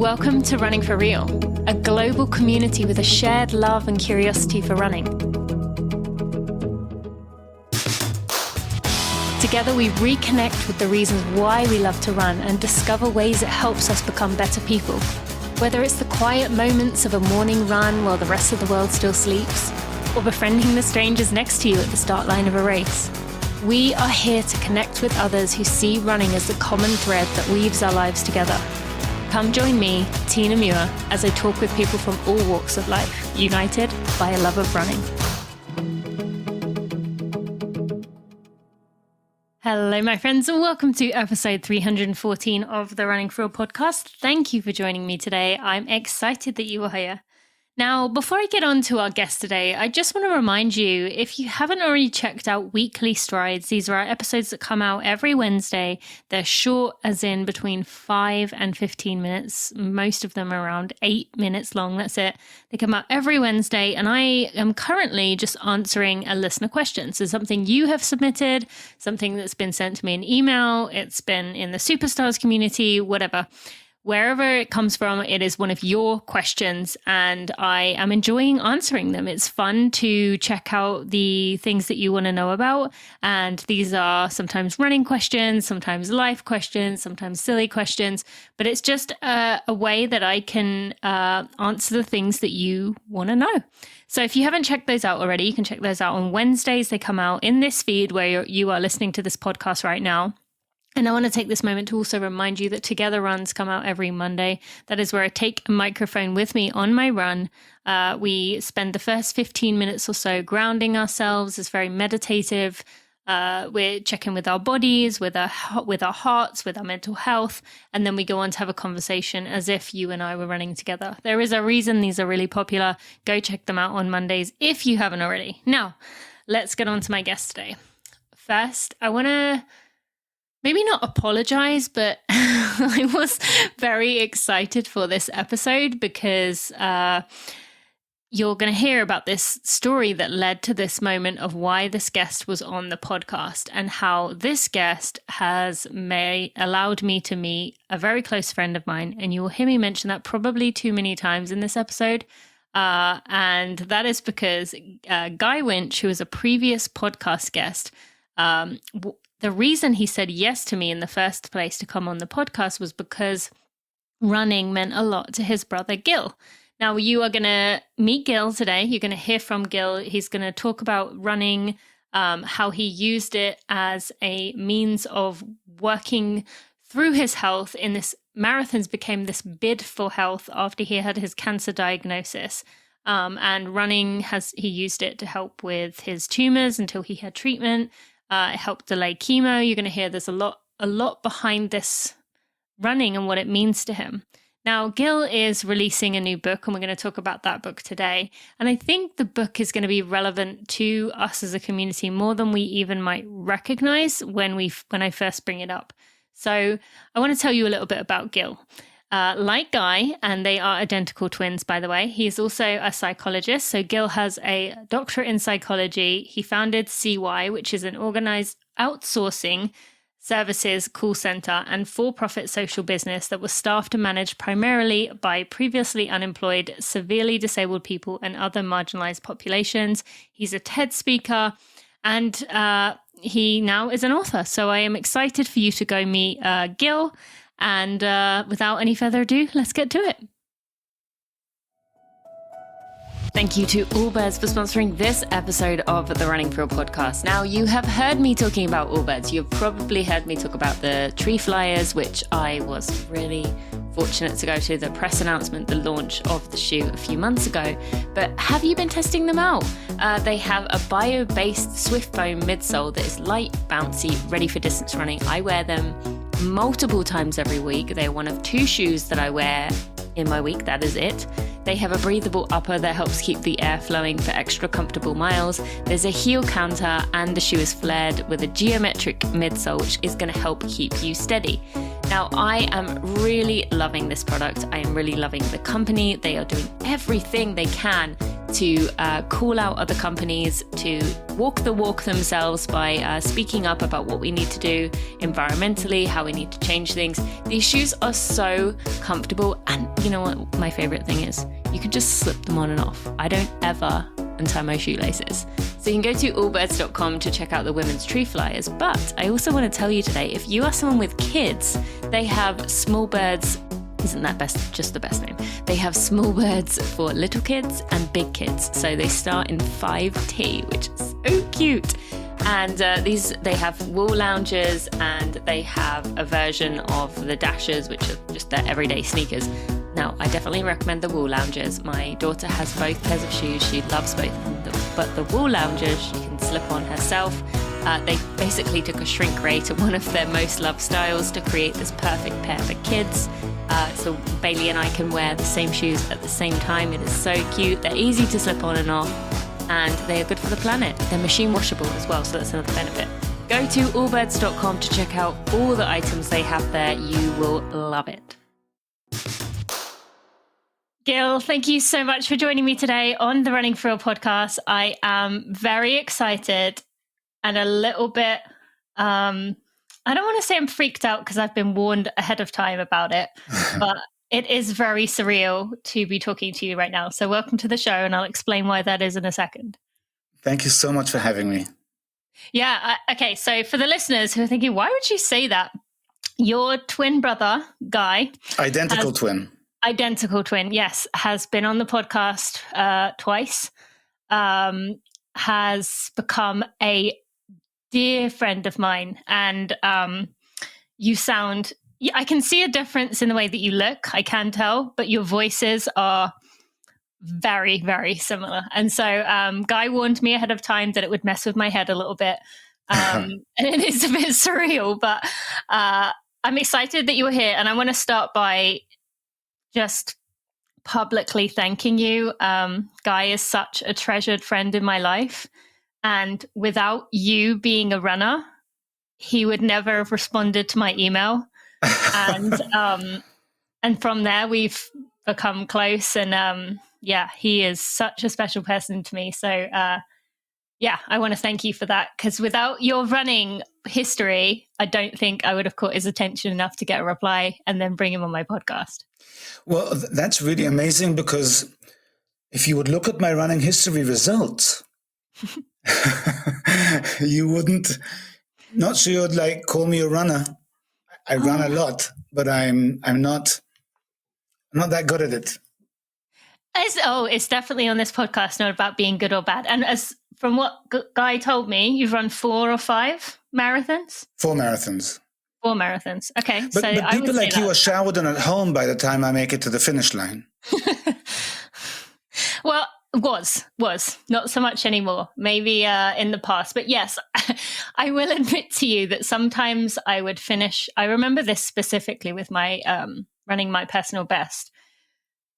Welcome to Running for Real, a global community with a shared love and curiosity for running. Together we reconnect with the reasons why we love to run and discover ways it helps us become better people. Whether it's the quiet moments of a morning run while the rest of the world still sleeps, or befriending the strangers next to you at the start line of a race. We are here to connect with others who see running as the common thread that weaves our lives together. Come join me, Tina Muir, as I talk with people from all walks of life, united by a love of running. Hello, my friends, and welcome to episode 314 of the Running for Real podcast. Thank you for joining me today. I'm excited that you are here. Now, before I get on to our guest today, I just want to remind you, if you haven't already checked out Weekly Strides, these are our episodes that come out every Wednesday. They're short, as in between 5 and 15 minutes. Most of them are around 8 minutes long. That's it. They come out every Wednesday, and I am currently just answering a listener question. So something you have submitted, something that's been sent to me in email, it's been in the Superstars community, whatever. Wherever it comes from, it is one of your questions, and I am enjoying answering them. It's fun to check out the things that you want to know about, and these are sometimes running questions, sometimes life questions, sometimes silly questions, but it's just a way that I can answer the things that you want to know. So if you haven't checked those out already, you can check those out on Wednesdays. They come out in this feed where you are listening to this podcast right now. And I want to take this moment to also remind you that Together Runs come out every Monday. That is where I take a microphone with me on my run. We spend the first 15 minutes or so grounding ourselves. It's very meditative. We're checking with our bodies, with our hearts, with our mental health. And then we go on to have a conversation as if you and I were running together. There is a reason these are really popular. Go check them out on Mondays if you haven't already. Now, let's get on to my guest today. First, I want to maybe not apologize, but I was very excited for this episode because you're going to hear about this story that led to this moment of why this guest was on the podcast and how this guest has allowed me to meet a very close friend of mine. And you will hear me mention that probably too many times in this episode. And that is because Gil Winch, who was a previous podcast guest, the reason he said yes to me in the first place to come on the podcast was because running meant a lot to his brother, Gil. Now, you are going to meet Gil today. You're going to hear from Gil. He's going to talk about running, how he used it as a means of working through his health in this marathons became this bid for health after he had his cancer diagnosis. And running he used it to help with his tumors until he had treatment. It helped delay chemo. You're going to hear there's a lot behind this running and what it means to him. Now, Gil is releasing a new book, and we're going to talk about that book today. And I think the book is going to be relevant to us as a community more than we even might recognize when I first bring it up. So I want to tell you a little bit about Gil. Like Guy, and they are identical twins, by the way, he's also a psychologist. So Gil has a doctorate in psychology. He founded CY, which is an organized outsourcing services call center and for-profit social business that was staffed and managed primarily by previously unemployed, severely disabled people and other marginalized populations. He's a TED speaker, and he now is an author. So I am excited for you to go meet Gil. And without any further ado, let's get to it. Thank you to Allbirds for sponsoring this episode of the Running for Real podcast. Now, you have heard me talking about Allbirds. You've probably heard me talk about the tree flyers, which I was really fortunate to go to the press announcement, the launch of the shoe a few months ago. But have you been testing them out? They have a bio-based Swift foam midsole that is light, bouncy, ready for distance running. I wear them multiple times every week. They are one of 2 shoes that I wear in my week. That is it. They have a breathable upper that helps keep the air flowing for extra comfortable miles. There's a heel counter, and the shoe is flared with a geometric midsole, which is going to help keep you steady. Now, I am really loving this product. I am really loving the company. They are doing everything they can to call out other companies to walk the walk themselves by speaking up about what we need to do environmentally, how we need to change things. These shoes are so comfortable. And you know what my favorite thing is? You can just slip them on and off. I don't ever untie my shoelaces. So you can go to allbirds.com to check out the women's tree flyers. But I also want to tell you today, if you are someone with kids, they have Small Birds. Isn't that just the best name? They have Small Birds for little kids and big kids. So they start in 5T, which is so cute. And they have wool loungers, and they have a version of the Dashers, which are just their everyday sneakers. Now, I definitely recommend the wool loungers. My daughter has both pairs of shoes. She loves both of them. But the wool loungers, she can slip on herself. They basically took a shrink ray to one of their most loved styles to create this perfect pair for kids. So Bailey and I can wear the same shoes at the same time. It is so cute. They're easy to slip on and off, and they are good for the planet. They're machine washable as well, so that's another benefit. Go to allbirds.com to check out all the items they have there. You will love it. Gil, thank you so much for joining me today on the Running for Real podcast. I am very excited and a little bit, I don't want to say I'm freaked out because I've been warned ahead of time about it, but it is very surreal to be talking to you right now. So welcome to the show, and I'll explain why that is in a second. Thank you so much for having me. Yeah. Okay. So for the listeners who are thinking, why would you say that? Your twin brother, Guy. Identical twin, yes, has been on the podcast twice, has become a dear friend of mine. And you sound, I can see a difference in the way that you look, I can tell, but your voices are very, very similar. And so Guy warned me ahead of time that it would mess with my head a little bit. And it is a bit surreal, but I'm excited that you were here. And I want to start by just publicly thanking you. Guy is such a treasured friend in my life. And without you being a runner, he would never have responded to my email. And from there, we've become close. And he is such a special person to me. So I want to thank you for that, because without your running history, I don't think I would have caught his attention enough to get a reply and then bring him on my podcast. Well, that's really amazing, because if you would look at my running history results, you wouldn't, not sure you'd call me a runner. I run a lot, but I'm not that good at it. It's definitely on this podcast not about being good or bad. And as from what Guy told me, you've run 4 or 5 marathons? 4 marathons. 4 marathons. Okay. But people like you are showered and at home by the time I make it to the finish line. Well, was not so much anymore, maybe in the past. But yes, I will admit to you that sometimes I would finish. I remember this specifically with my running my personal best.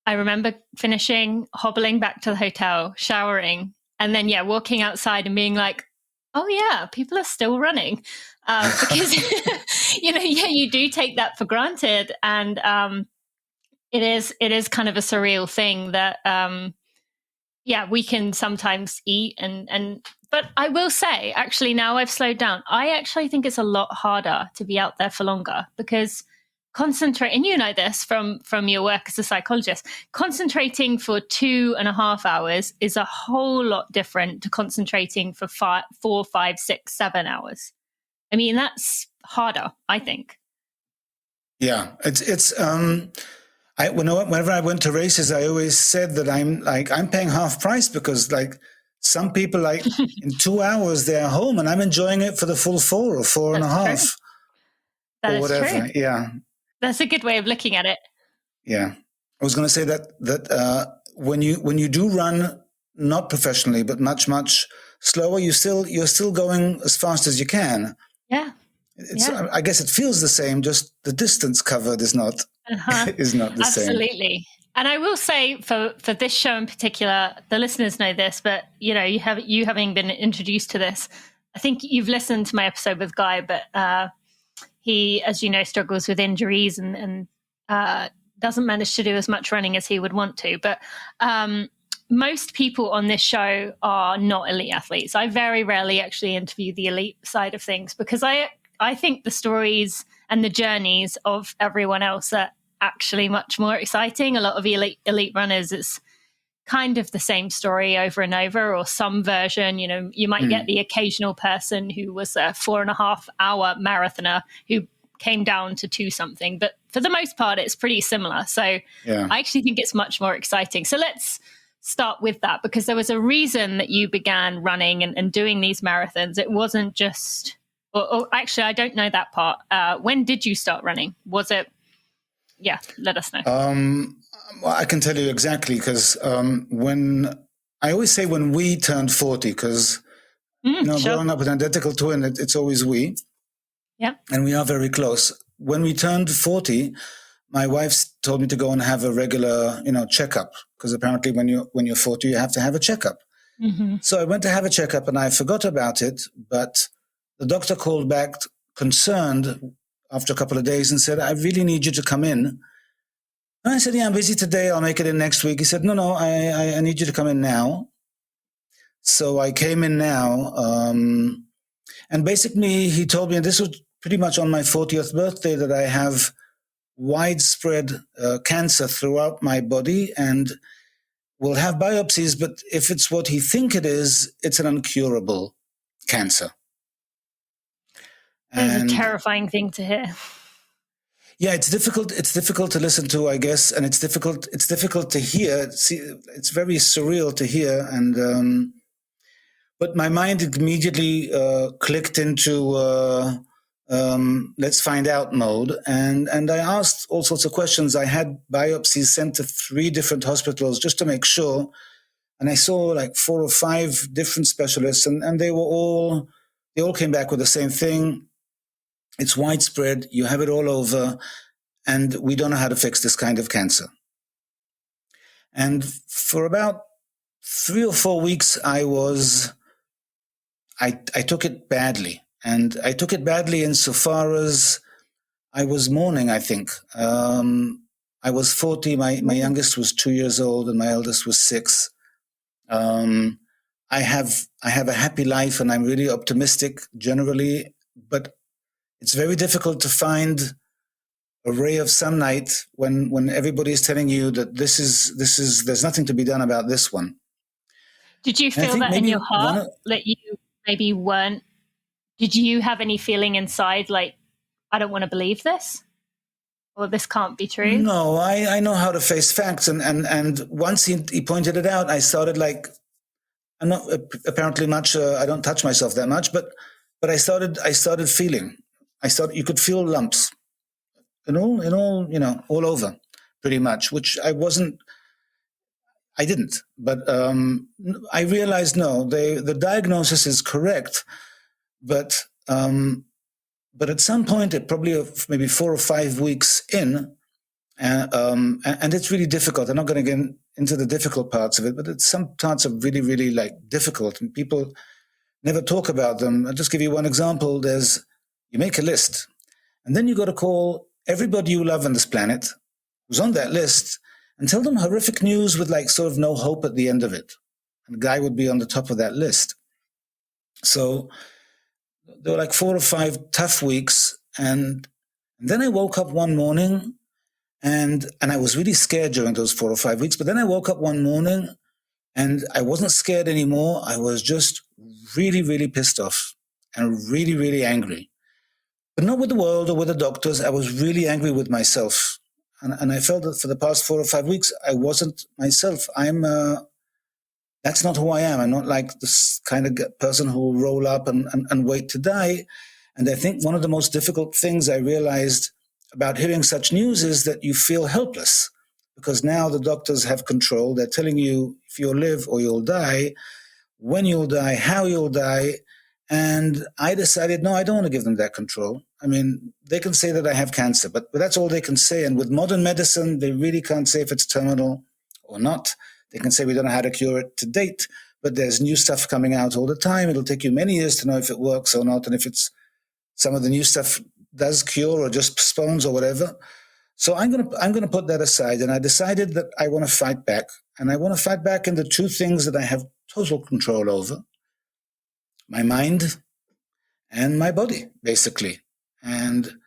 I remember finishing, hobbling back to the hotel, showering, and then, walking outside and being like, oh, yeah, people are still running. Because, you do take that for granted. And it is kind of a surreal thing that, we can sometimes eat. But I will say, actually, now I've slowed down, I actually think it's a lot harder to be out there for longer, because and you know this from your work as a psychologist, concentrating for 2.5 hours is a whole lot different to concentrating for 4, 5, 6, 7 hours. I mean, that's harder, I think. Yeah, it's whenever I went to races, I always said that I'm paying half price, because some people in 2 hours they're home, and I'm enjoying it for the full 4 or 4.5 or whatever. True. Yeah. That's a good way of looking at it. Yeah. I was going to say that when you do run, not professionally, but much, much slower, you're still going as fast as you can. Yeah. I guess it feels the same, just the distance covered is not is not the same. Absolutely. And I will say for this show in particular, the listeners know this, but you having been introduced to this, I think you've listened to my episode with Guy, but he, as you know, struggles with injuries and doesn't manage to do as much running as he would want to. But most people on this show are not elite athletes. I very rarely actually interview the elite side of things because I think the stories and the journeys of everyone else are actually much more exciting. A lot of elite runners, it's kind of the same story over and over, or some version. You know, you might get the occasional person who was a 4.5-hour marathoner who came down to 2 something, but for the most part, it's pretty similar. So I actually think it's much more exciting. So let's start with that, because there was a reason that you began running and doing these marathons. It wasn't just, or actually, I don't know that part. When did you start running? Was it, let us know. Well, I can tell you exactly, because when I always say when we turned 40, because growing up with an identical twin, it's always we. Yeah. And we are very close. When we turned 40, my wife told me to go and have a regular, checkup, because apparently when you're 40, you have to have a checkup. Mm-hmm. So I went to have a checkup and I forgot about it, but the doctor called back concerned after a couple of days and said, I really need you to come in. And I said, yeah, I'm busy today. I'll make it in next week. He said, no, I need you to come in now. So I came in now. And basically he told me, and this was pretty much on my 40th birthday, that I have widespread cancer throughout my body and will have biopsies. But if it's what he thinks it is, it's an incurable cancer. It's a terrifying thing to hear. Yeah, it's difficult. It's difficult to listen to, I guess, and it's difficult to hear. See, it's very surreal to hear, and but my mind immediately clicked into let's find out mode, and I asked all sorts of questions. I had biopsies sent to 3 different hospitals just to make sure, and I saw like 4 or 5 different specialists, and they all came back with the same thing. It's widespread. You have it all over, and we don't know how to fix this kind of cancer. And for about 3 or 4 weeks, I took it badly. And I took it badly insofar as I was mourning, I think. I was 40. My youngest was 2 years old, and my eldest was 6. I have a happy life, and I'm really optimistic generally, but it's very difficult to find a ray of sunlight when everybody is telling you that this is there's nothing to be done about this one. Did you feel that in your heart that you maybe weren't? Did you have any feeling inside like, I don't want to believe this, or this can't be true? No, I know how to face facts, and once he pointed it out, I started like, I'm not apparently much. I don't touch myself that much, but I started feeling. You could feel lumps, in all, all over, pretty much. Which I didn't. But I realized the diagnosis is correct, but at some point, it probably maybe 4 or 5 weeks in, and it's really difficult. I'm not going to get into the difficult parts of it, but some parts are really, really like difficult, and people never talk about them. I'll just give you one example. You make a list, and then you got to call everybody you love on this planet who's on that list and tell them horrific news with like sort of no hope at the end of it. And the guy would be on the top of that list. So there were like 4 or 5 tough weeks. And then I woke up one morning and I was really scared during those 4 or 5 weeks. But then I woke up one morning and I wasn't scared anymore. I was just really, really pissed off and really, really angry. But not with the world or with the doctors. I was really angry with myself. And I felt that for the past 4 or 5 weeks, I wasn't myself. That's not who I am. I'm not like this kind of person who will roll up and wait to die. And I think one of the most difficult things I realized about hearing such news is that you feel helpless, because now the doctors have control. They're telling you if you'll live or you'll die, when you'll die, how you'll die. And I decided, no, I don't want to give them that control. I mean, they can say that I have cancer, but that's all they can say. And with modern medicine, they really can't say if it's terminal or not. They can say we don't know how to cure it to date, but there's new stuff coming out all the time. It'll take you many years to know if it works or not, and if it's some of the new stuff does cure or just postpones or whatever. So I'm gonna put that aside, and I decided that I want to fight back, and I want to fight back in the two things that I have total control over: my mind and my body, basically. And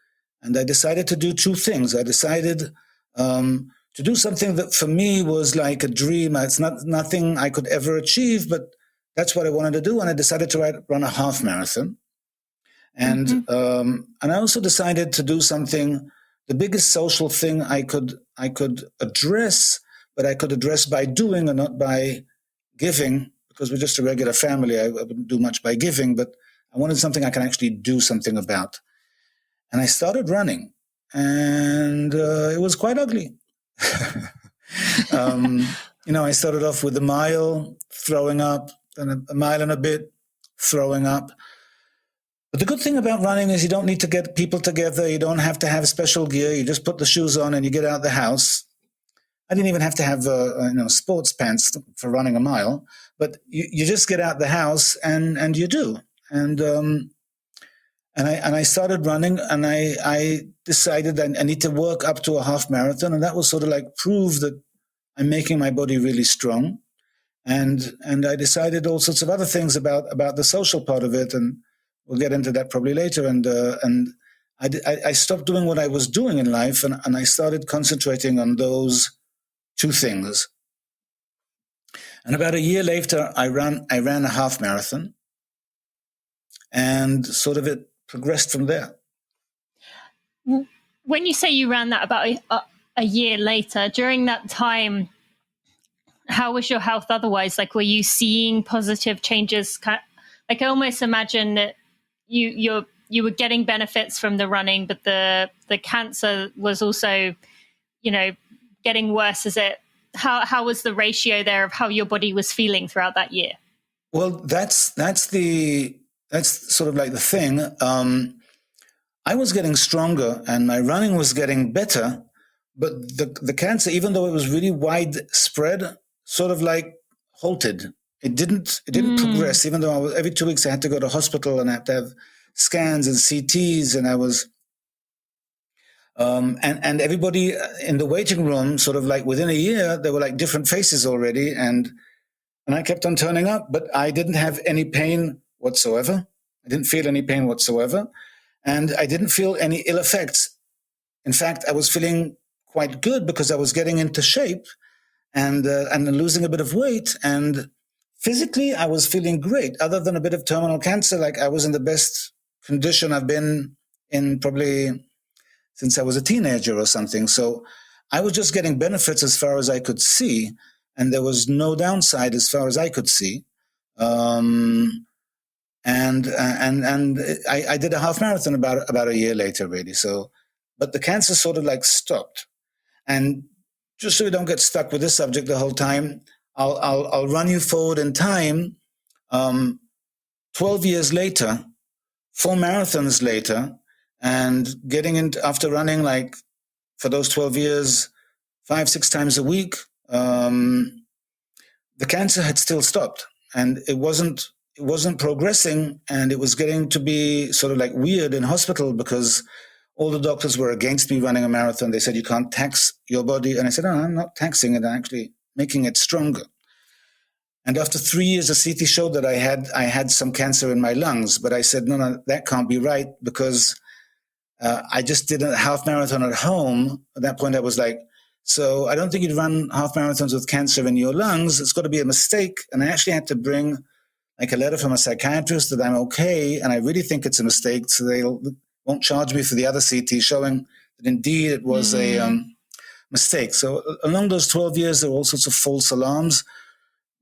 I decided to do two things. I decided to do something that for me was like a dream. It's nothing I could ever achieve, but that's what I wanted to do. And I decided to run a half marathon. And I also decided to do something, the biggest social thing I could address, but I could address by doing and not by giving, because we're just a regular family. I wouldn't do much by giving, but I wanted something I can actually do something about. And I started running, and it was quite ugly. I started off with a mile, throwing up, then a mile and a bit, throwing up. But the good thing about running is you don't need to get people together. You don't have to have special gear. You just put the shoes on and you get out of the house. I didn't even have to have sports pants for running a mile, but you just get out the house and you do. And I started running, and I decided I need to work up to a half marathon, and that was sort of like prove that I'm making my body really strong. And I decided all sorts of other things about the social part of it, and we'll get into that probably later. And I stopped doing what I was doing in life, and I started concentrating on those two things. And about a year later, I ran a half marathon, and sort of it progressed from there. When you say you ran that about a year later, during that time, how was your health otherwise? Like, were you seeing positive changes? Like, I almost imagine that you were getting benefits from the running, but the cancer was also, getting worse. How was the ratio there of how your body was feeling throughout that year? Well, that's sort of like the thing. I was getting stronger and my running was getting better, but the cancer, even though it was really widespread, sort of like halted. It didn't progress, even though every 2 weeks I had to go to hospital and I had to have scans and CTs, and I was and everybody in the waiting room, sort of like within a year, there were like different faces already, and I kept on turning up, but I didn't have any pain whatsoever. I didn't feel any pain whatsoever, and I didn't feel any ill effects. In fact, I was feeling quite good because I was getting into shape and losing a bit of weight, and physically I was feeling great. Other than a bit of terminal cancer, like I was in the best condition I've been in probably since I was a teenager or something. So I was just getting benefits as far as I could see, and there was no downside as far as I could see. And I did a half marathon about a year later, really. So, but the cancer sort of like stopped. And just so we don't get stuck with this subject the whole time, I'll run you forward in time. 12 years later, 4 marathons later, and getting into, after running like for those 12 years, 5-6 times a week, the cancer had still stopped, and it wasn't progressing, and it was getting to be sort of like weird in hospital because all the doctors were against me running a marathon. They said, you can't tax your body. And I said, no, I'm not taxing it. I'm actually making it stronger. And after 3 years, a CT showed that I had some cancer in my lungs. But I said, no, that can't be right, because I just did a half marathon at home. At that point, I was like, so I don't think you'd run half marathons with cancer in your lungs. It's got to be a mistake. And I actually had to bring like a letter from a psychiatrist that I'm okay, and I really think it's a mistake, so they won't charge me for the other CT, showing that indeed it was a mistake. So along those 12 years, there were all sorts of false alarms.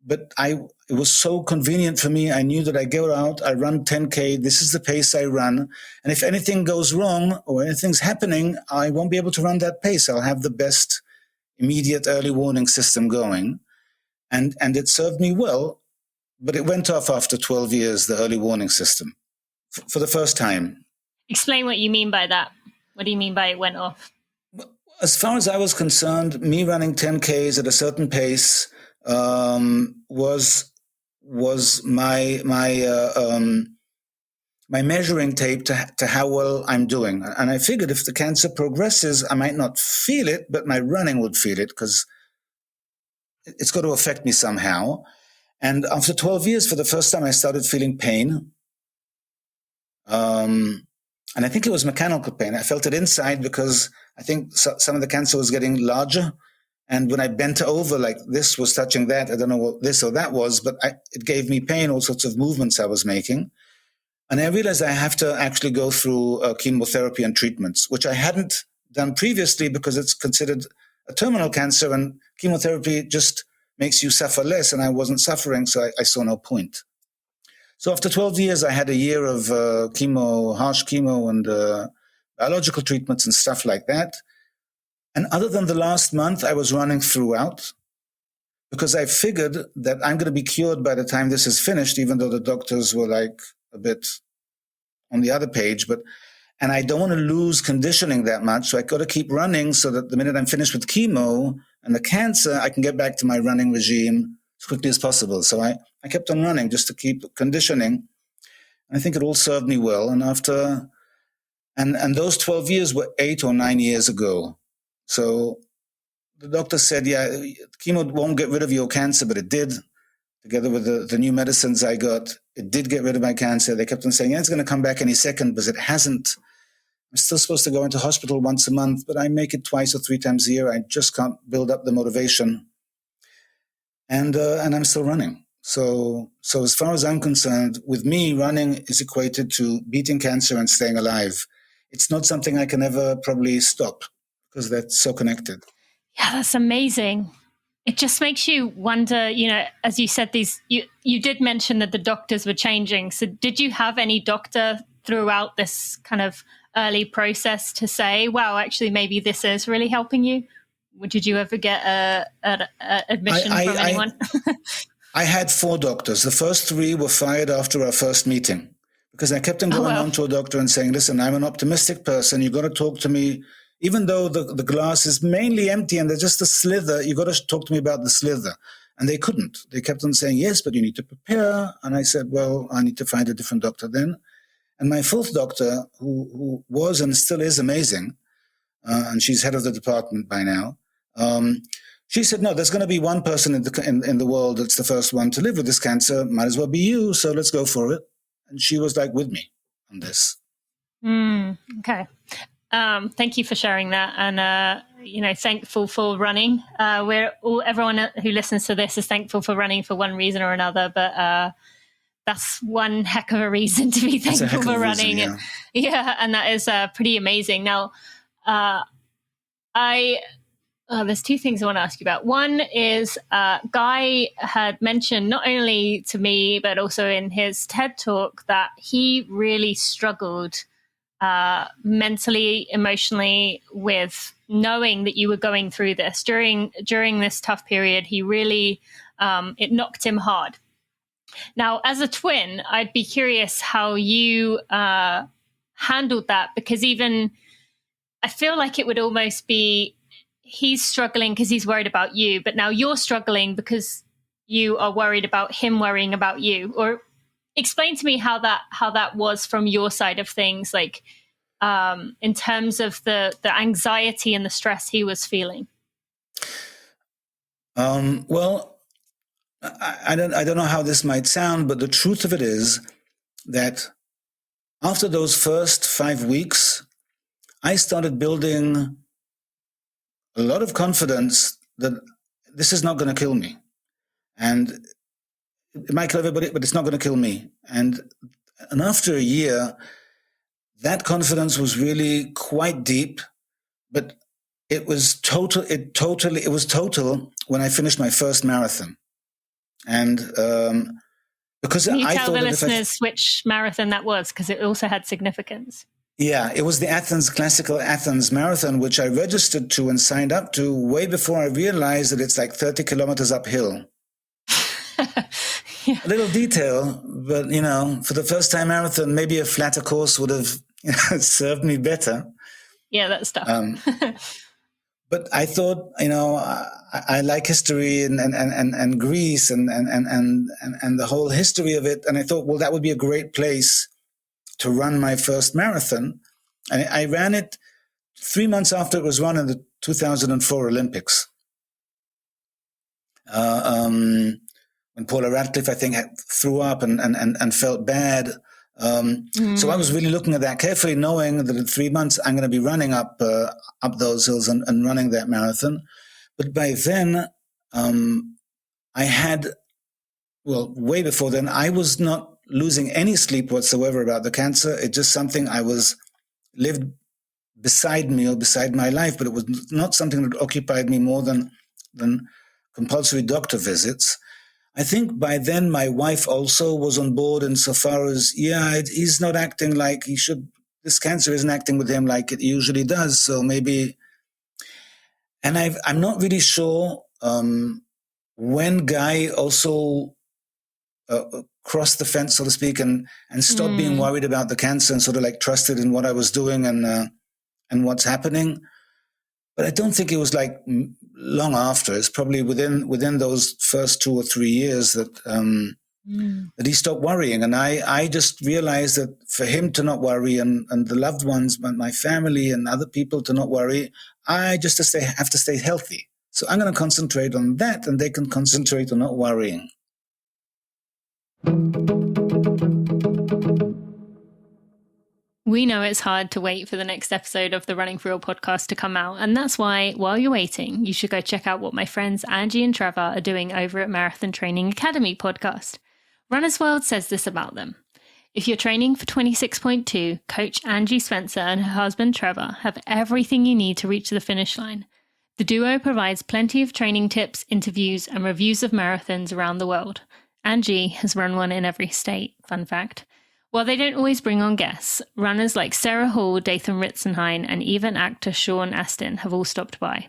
But it was so convenient for me. I knew that I go out, I run 10K, this is the pace I run. And if anything goes wrong or anything's happening, I won't be able to run that pace. I'll have the best immediate early warning system going. And it served me well, but it went off after 12 years, the early warning system, for the first time. Explain what you mean by that. What do you mean by it went off? As far as I was concerned, me running 10Ks at a certain pace was my my measuring tape to how well I'm doing. And I figured if the cancer progresses, I might not feel it, but my running would feel it because it's got to affect me somehow. And after 12 years, for the first time, I started feeling pain. And I think it was mechanical pain. I felt it inside because I think some of the cancer was getting larger. And when I bent over, like this was touching that, I don't know what this or that was, but it gave me pain, all sorts of movements I was making. And I realized I have to actually go through chemotherapy and treatments, which I hadn't done previously because it's considered a terminal cancer and chemotherapy just makes you suffer less. And I wasn't suffering, so I saw no point. So after 12 years, I had a year of chemo, harsh chemo and biological treatments and stuff like that. And other than the last month, I was running throughout because I figured that I'm going to be cured by the time this is finished, even though the doctors were like a bit on the other page. And I don't want to lose conditioning that much. So I got to keep running so that the minute I'm finished with chemo and the cancer, I can get back to my running regime as quickly as possible. So I kept on running just to keep conditioning. I think it all served me well. And and those 12 years were 8 or 9 years ago. So the doctor said, yeah, chemo won't get rid of your cancer, but it did. Together with the new medicines I got, it did get rid of my cancer. They kept on saying, yeah, it's going to come back any second, but it hasn't. I'm still supposed to go into hospital once a month, but I make it 2 or 3 times a year. I just can't build up the motivation. And I'm still running. So as far as I'm concerned, with me, running is equated to beating cancer and staying alive. It's not something I can ever probably stop because that's so connected. Yeah, that's amazing. It just makes you wonder, as you said, you did mention that the doctors were changing. So did you have any doctor throughout this kind of early process to say, wow, actually, maybe this is really helping you? Did you ever get an admission from anyone? I had 4 doctors. The first 3 were fired after our first meeting because I kept on going on to a doctor and saying, listen, I'm an optimistic person. You've got to talk to me. Even though the glass is mainly empty and there's just a slither, you got to talk to me about the slither. And they couldn't. They kept on saying, yes, but you need to prepare. And I said, well, I need to find a different doctor then. And my 4th doctor, who was and still is amazing, and she's head of the department by now, she said, no, there's going to be one person in the world that's the first one to live with this cancer. Might as well be you, so let's go for it. And she was like with me on this. Okay. Thank you for sharing that, and thankful for running. Everyone who listens to this is thankful for running for one reason or another, but that's one heck of a reason to be thankful for running. Reason, yeah. Yeah, and that is pretty amazing. Now, there's 2 things I want to ask you about. One is Guy had mentioned not only to me but also in his TED talk that he really struggled mentally, emotionally, with knowing that you were going through this during this tough period. He really it knocked him hard. Now, as a twin, I'd be curious how you handled that, because even I feel like it would almost be he's struggling because he's worried about you, but now you're struggling because you are worried about him worrying about you. Or explain to me how that was from your side of things, like in terms of the anxiety and the stress he was feeling. Well, I don't know how this might sound, but the truth of it is that after those first 5 weeks, I started building a lot of confidence that this is not going to kill me. And it might kill everybody, but it's not going to kill me. And after a year, that confidence was really quite deep, but it was total. It was total when I finished my first marathon. And because Can you I tell thought the listeners which marathon that was, because it also had significance? Yeah, it was the Classical Athens Marathon, which I registered to and signed up to way before I realized that it's like 30 kilometers uphill. Yeah. A little detail, but, for the first time marathon, maybe a flatter course would have served me better. Yeah, that's tough. But I thought, I like history and Greece and the whole history of it. And I thought, well, that would be a great place to run my first marathon. And I ran it 3 months after it was run in the 2004 Olympics. When Paula Radcliffe, I think, threw up and felt bad. So I was really looking at that carefully, knowing that in 3 months I'm going to be running up those hills and running that marathon. But by then, I had, well, way before then, I was not losing any sleep whatsoever about the cancer. It's just something I was lived beside me or beside my life, but it was not something that occupied me more than compulsory doctor visits. I think by then my wife also was on board insofar as, he's not acting like he should. This cancer isn't acting with him like it usually does. So maybe, and I'm not really sure when Guy also crossed the fence, so to speak, and stopped being worried about the cancer and sort of like trusted in what I was doing and what's happening. But I don't think it was like long after. It's probably within those first 2 or 3 years that he stopped worrying. And I just realized that for him to not worry and the loved ones, my family and other people to not worry, I just have to stay healthy. So I'm going to concentrate on that, and they can concentrate on not worrying. We know it's hard to wait for the next episode of the Running for Real podcast to come out, and that's why, while you're waiting, you should go check out what my friends Angie and Trevor are doing over at Marathon Training Academy podcast. Runner's World says this about them. If you're training for 26.2, Coach Angie Spencer and her husband Trevor have everything you need to reach the finish line. The duo provides plenty of training tips, interviews, and reviews of marathons around the world. Angie has run one in every state, fun fact. While they don't always bring on guests, runners like Sara Hall, Dathan Ritzenhein, and even actor Sean Astin have all stopped by.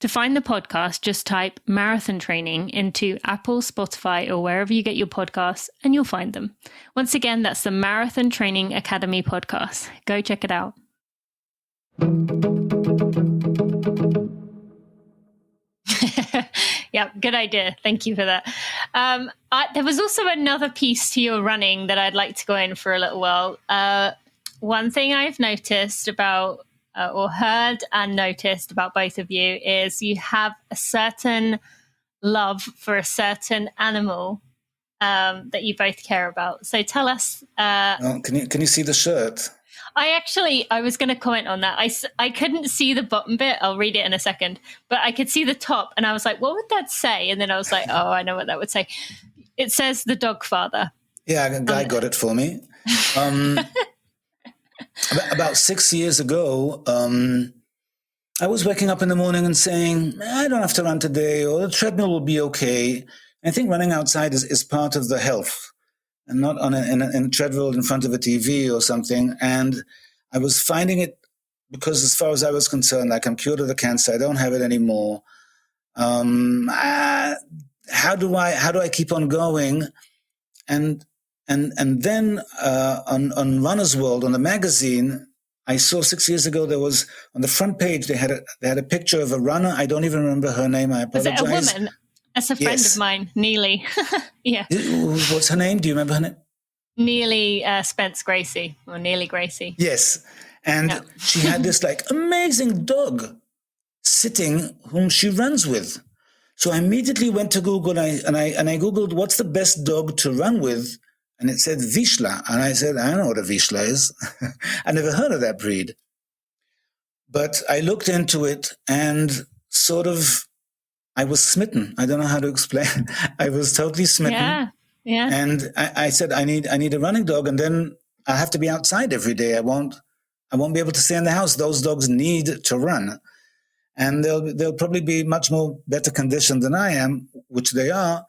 To find the podcast, just type Marathon Training into Apple, Spotify, or wherever you get your podcasts, and you'll find them. Once again, that's the Marathon Training Academy podcast. Go check it out. Yeah, good idea. Thank you for that. There was also another piece to your running that I'd like to go in for a little while. One thing I've noticed about, or heard and noticed about both of you, is you have a certain love for a certain animal that you both care about. So tell us. Can you see the shirt? I was going to comment on that. I couldn't see the bottom bit. I'll read it in a second. But I could see the top, and I was like, what would that say? And then I was like, oh, I know what that would say. It says the dog father. Yeah, a guy got it for me. About 6 years ago, I was waking up in the morning and saying, I don't have to run today, or the treadmill will be okay. I think running outside is part of the health, and not in a treadmill in front of a TV or something. And I was finding it, because as far as I was concerned, like, I'm cured of the cancer, I don't have it anymore. How do I keep on going? And then on Runner's World, on the magazine, I saw 6 years ago, there was on the front page, they had a picture of a runner. I don't even remember her name. I apologize. Was it a woman? That's a friend of mine, Neely. Yeah. What's her name? Do you remember her name? Neely Spence Gracie, or Neely Gracie. Yes. And she had this like amazing dog sitting whom she runs with. So I immediately went to Google and I Googled what's the best dog to run with. And it said Vizsla. And I said, I don't know what a Vizsla is. I never heard of that breed. But I looked into it and sort of, I was smitten. I don't know how to explain. I was totally smitten. Yeah. And I said, I need a running dog, and then I have to be outside every day. I won't be able to stay in the house. Those dogs need to run, and they'll probably be much more better conditioned than I am, which they are.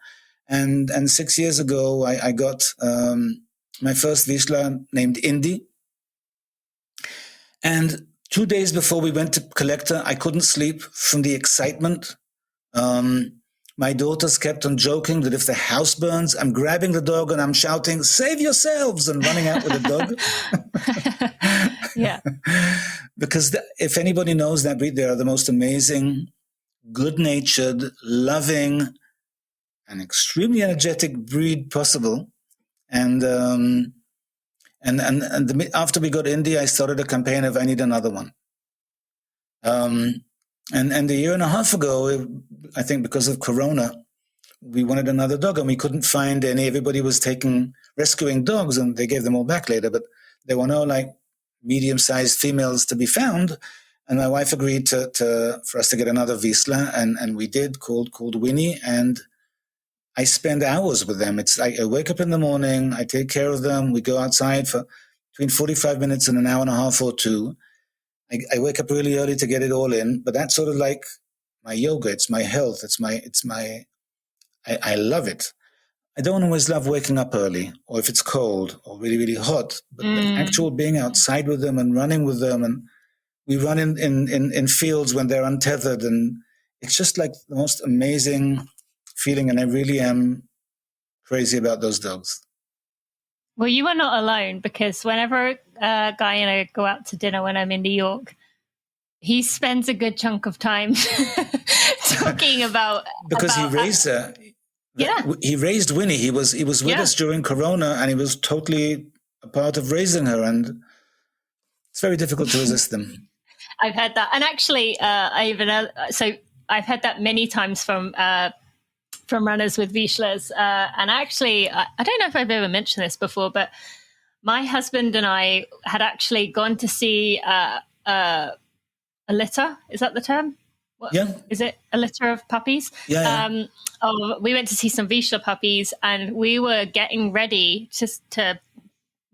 And 6 years ago, I got my first Vizsla named Indy. And 2 days before we went to collect her, I couldn't sleep from the excitement. My daughters kept on joking that if the house burns, I'm grabbing the dog and I'm shouting, "Save yourselves," and running out with the dog. Yeah. Because if anybody knows that breed, they are the most amazing, good-natured, loving, and extremely energetic breed possible. And After we got Indy, I started a campaign of I need another one. And a year and a half ago, I think because of Corona, we wanted another dog and we couldn't find any. Everybody was rescuing dogs and they gave them all back later, but there were no like medium-sized females to be found. And my wife agreed for us to get another Vizsla, and we did, called Winnie, and I spend hours with them. It's like I wake up in the morning, I take care of them, we go outside for between 45 minutes and an hour and a half or two. I wake up really early to get it all in, but that's sort of like my yoga. It's my health. I love it. I don't always love waking up early, or if it's cold or really, really hot, but the actual being outside with them and running with them, and we run in fields when they're untethered, and it's just like the most amazing feeling, and I really am crazy about those dogs. Well, you are not alone, because whenever Guy and I go out to dinner when I'm in New York, he spends a good chunk of time talking about because he raised her. Yeah, he raised Winnie. He was with us during Corona, and he was totally a part of raising her, and it's very difficult to resist them. I've heard that, and actually, I've heard that many times from runners with Vizslas. And actually, I don't know if I've ever mentioned this before, but my husband and I had actually gone to see a litter. Is that the term? What, yeah. Is it a litter of puppies? Yeah. We went to see some Vizsla puppies, and we were getting ready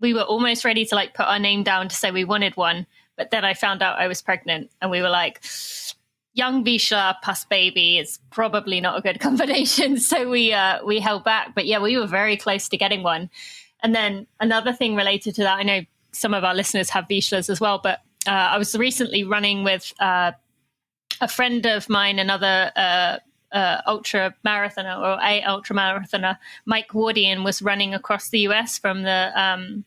we were almost ready to like put our name down to say we wanted one. But then I found out I was pregnant, and we were like, young Vizsla plus baby is probably not a good combination. So we held back. But yeah, we were very close to getting one. And then another thing related to that, I know some of our listeners have Vizslas as well, but I was recently running with a friend of mine, another ultra marathoner, Mike Wardian, was running across the US from the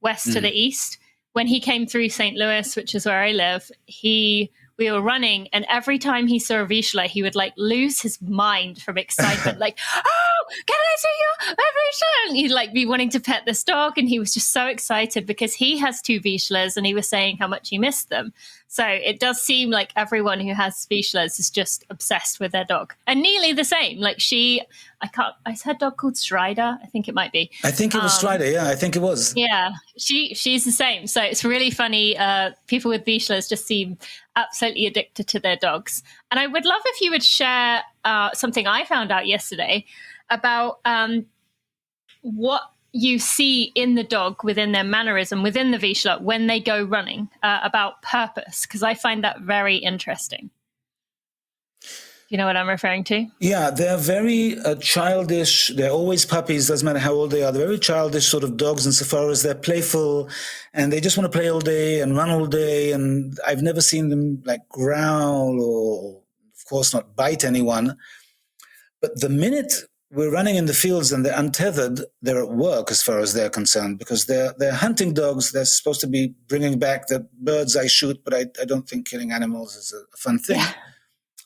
west to the east. When he came through St. Louis, which is where I live, we were running, and every time he saw a Vizsla, he would like lose his mind from excitement, like, "Oh, can I see you, a Vizsla?" And he'd like be wanting to pet this dog, and he was just so excited because he has two Vizslas, and he was saying how much he missed them. So it does seem like everyone who has Vizslas is just obsessed with their dog, and Neely the same. Like is her dog called Strider? I think it might be. I think it was Strider. Yeah, I think it was. Yeah, she's the same. So it's really funny. People with Vizslas just seem absolutely addicted to their dogs. And I would love if you would share something I found out yesterday about what you see in the dog within their mannerism, within the Vizsla when they go running, about purpose, because I find that very interesting. You know what I'm referring to? Yeah, they're very childish. They're always puppies, doesn't matter how old they are. They're very childish sort of dogs insofar as they're playful, and they just want to play all day and run all day. And I've never seen them like growl or, of course, not bite anyone. But the minute we're running in the fields and they're untethered, they're at work as far as they're concerned, because they're hunting dogs. They're supposed to be bringing back the birds I shoot, but I don't think killing animals is a fun thing. Yeah.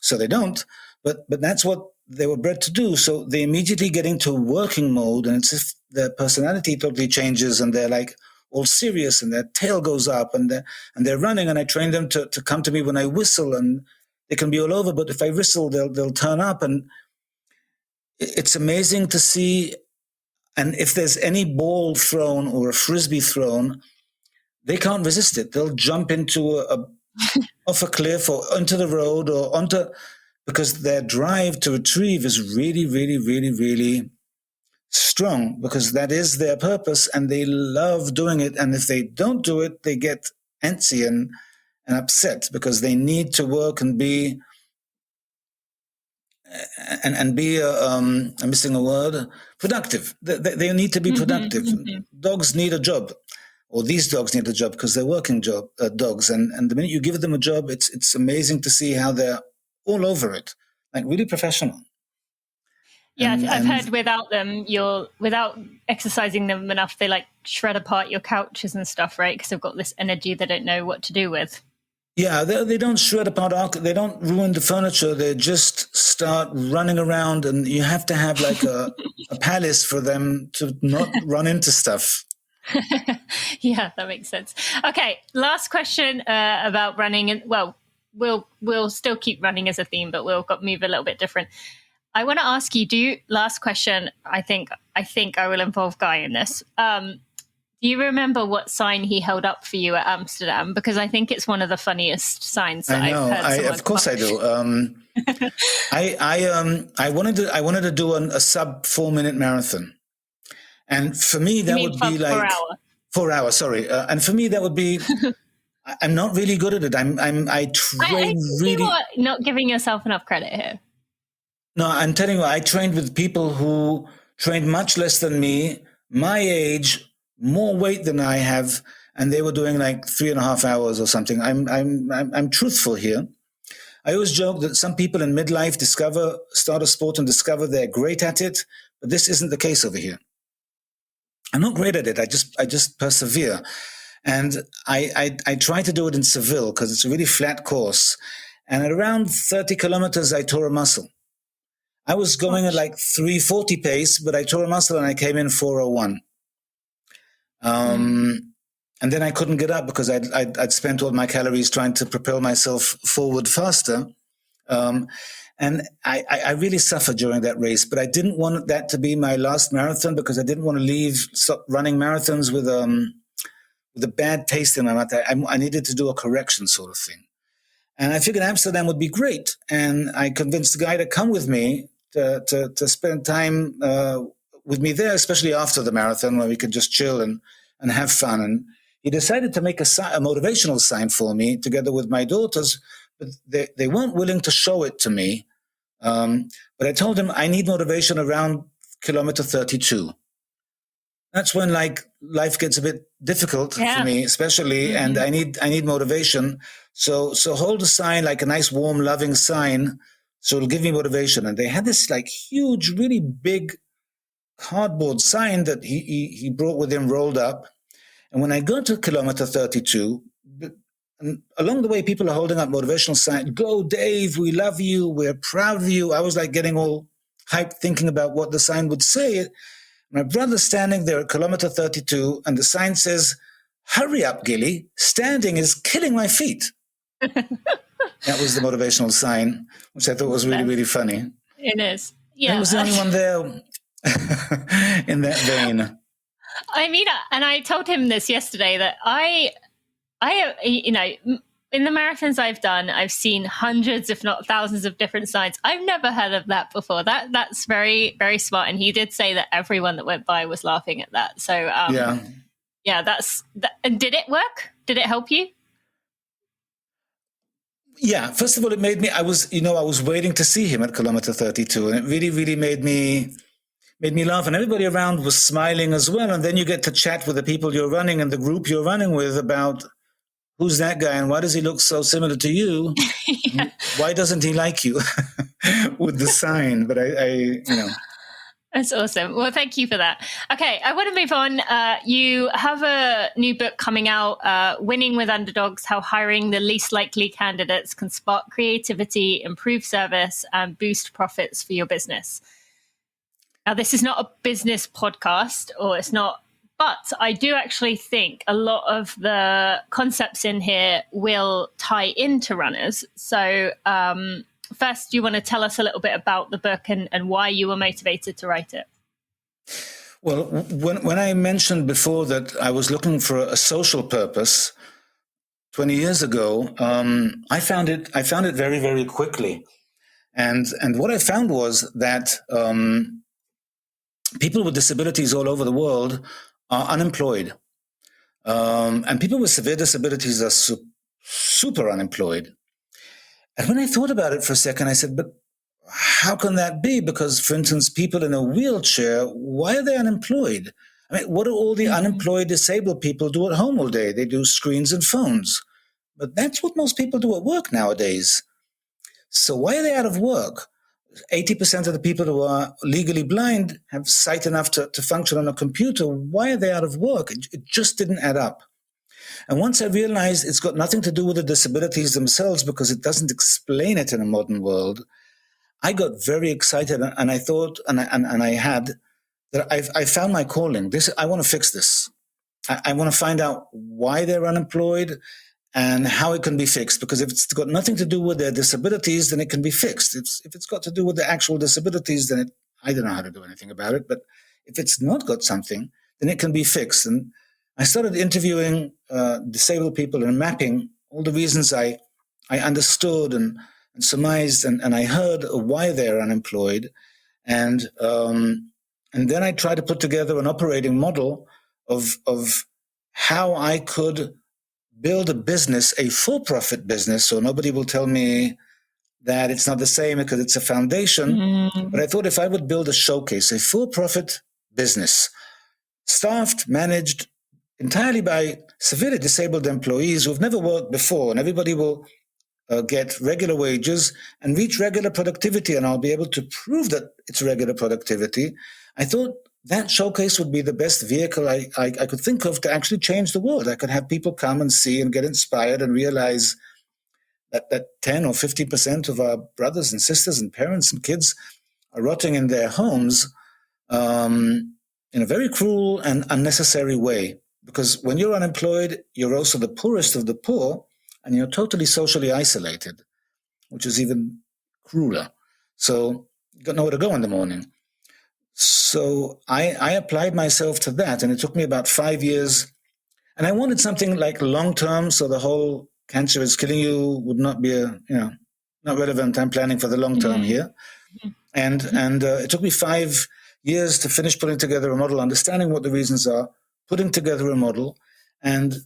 So they don't, but that's what they were bred to do. So they immediately get into working mode, and it's if their personality totally changes, and they're like all serious, and their tail goes up, and they're running. And I train them to come to me when I whistle, and they can be all over. But if I whistle, they'll turn up, and it's amazing to see. And if there's any ball thrown or a frisbee thrown, they can't resist it. They'll jump into off a cliff or onto the road or because their drive to retrieve is really, really, really, really strong, because that is their purpose and they love doing it. And if they don't do it, they get antsy and upset, because they need to work and be I'm missing a word, productive. They need to be productive. Dogs need a job. Or these dogs need a job because they're working dogs. And the minute you give them a job, it's amazing to see how they're all over it, like really professional. Yeah, I've heard without exercising them enough, they like shred apart your couches and stuff, right? Because they've got this energy they don't know what to do with. Yeah, they don't shred apart, they don't ruin the furniture. They just start running around, and you have to have like a palace for them to not run into stuff. Yeah, that makes sense. Okay, last question about running, and well, we'll still keep running as a theme, but we'll move a little bit different. I want to ask you. Last question? I think I will involve Guy in this. Do you remember what sign he held up for you at Amsterdam? Because I think it's one of the funniest signs that I know. I've heard someone Of course I do. I wanted to do a sub 4-minute marathon, and for me that would be like 4 hour. 4 hours. Sorry, and for me that would be. I'm not really good at it. I train really. You are not giving yourself enough credit here. No, I'm telling you, I trained with people who trained much less than me, my age, more weight than I have, and they were doing like 3.5 hours or something. I'm truthful here. I always joke that some people in midlife start a sport and discover they're great at it, but this isn't the case over here. I'm not great at it. I just persevere. And I try to do it in Seville because it's a really flat course. And at around 30 kilometers, I tore a muscle. I was going at like 340 pace, but I tore a muscle and I came in 401. And then I couldn't get up because I'd spent all my calories trying to propel myself forward faster. And I really suffered during that race, but I didn't want that to be my last marathon because I didn't want to stop running marathons with a bad taste in my mouth. I needed to do a correction sort of thing. And I figured Amsterdam would be great. And I convinced the guy to come with me to spend time with me there, especially after the marathon where we could just chill and have fun. And he decided to make a motivational sign for me together with my daughters, but they weren't willing to show it to me. But I told him I need motivation around kilometer 32. That's when like life gets a bit difficult for me, especially, and I need motivation. So hold a sign, like a nice, warm, loving sign, so it'll give me motivation. And they had this like huge, really big cardboard sign that he brought with him rolled up. And when I got to kilometer 32, and along the way, people are holding up motivational signs. Go, Dave, we love you. We're proud of you. I was like getting all hyped thinking about what the sign would say. My brother's standing there at kilometer 32, and the sign says, hurry up, Gilly. Standing is killing my feet. That was the motivational sign, which I thought was really, really funny. It is. Yeah. I was the only one there in that vein. I mean, and I told him this yesterday that I, you know, in the marathons I've done, I've seen hundreds, if not thousands, of different signs. I've never heard of that before. That's very, very smart. And he did say that everyone that went by was laughing at that. So yeah, that's. And did it work? Did it help you? Yeah. First of all, it made me. I was waiting to see him at kilometer 32, and it really, really made me laugh. And everybody around was smiling as well. And then you get to chat with the people you're running and the group you're running with about. Who's that guy and why does he look so similar to you? Yeah. Why doesn't he like you with the sign? But I. That's awesome. Well, thank you for that. Okay, I want to move on. You have a new book coming out, Winning with Underdogs, How Hiring the Least Likely Candidates Can Spark Creativity, Improve Service, and Boost Profits for Your Business. Now, this is not a business podcast, or it's not. But I do actually think a lot of the concepts in here will tie into runners. So first, do you want to tell us a little bit about the book and why you were motivated to write it? Well, when I mentioned before that I was looking for a social purpose 20 years ago, I found it very, very quickly. And what I found was that people with disabilities all over the world are unemployed. And people with severe disabilities are super unemployed. And when I thought about it for a second, I said, but how can that be? Because, for instance, people in a wheelchair, why are they unemployed? I mean, what do all the unemployed disabled people do at home all day? They do screens and phones. But that's what most people do at work nowadays. So why are they out of work? 80% of the people who are legally blind have sight enough to function on a computer. Why are they out of work? It just didn't add up. And once I realized it's got nothing to do with the disabilities themselves because it doesn't explain it in a modern world, I got very excited and I thought, and I found my calling. I want to fix this. I want to find out why they're unemployed and how it can be fixed. Because if it's got nothing to do with their disabilities, then it can be fixed. If it's got to do with the actual disabilities, then I don't know how to do anything about it. But if it's not got something, then it can be fixed. And I started interviewing disabled people and mapping all the reasons I understood and surmised, and I heard why they're unemployed. And then I tried to put together an operating model of how I could build a business, a for-profit business, so nobody will tell me that it's not the same because it's a foundation. But I thought if I would build a showcase, a for-profit business, staffed, managed entirely by severely disabled employees who've never worked before, and everybody will get regular wages and reach regular productivity, and I'll be able to prove that it's regular productivity. I thought that showcase would be the best vehicle I could think of to actually change the world. I could have people come and see and get inspired and realize that 10 or 50% of our brothers and sisters and parents and kids are rotting in their homes in a very cruel and unnecessary way. Because when you're unemployed, you're also the poorest of the poor, and you're totally socially isolated, which is even crueler. So you got nowhere to go in the morning. So I applied myself to that, and it took me about 5 years. And I wanted something like long-term, so the whole cancer is killing you would not be not relevant. I'm planning for the long-term here. And it took me 5 years to finish putting together a model, understanding what the reasons are, putting together a model. And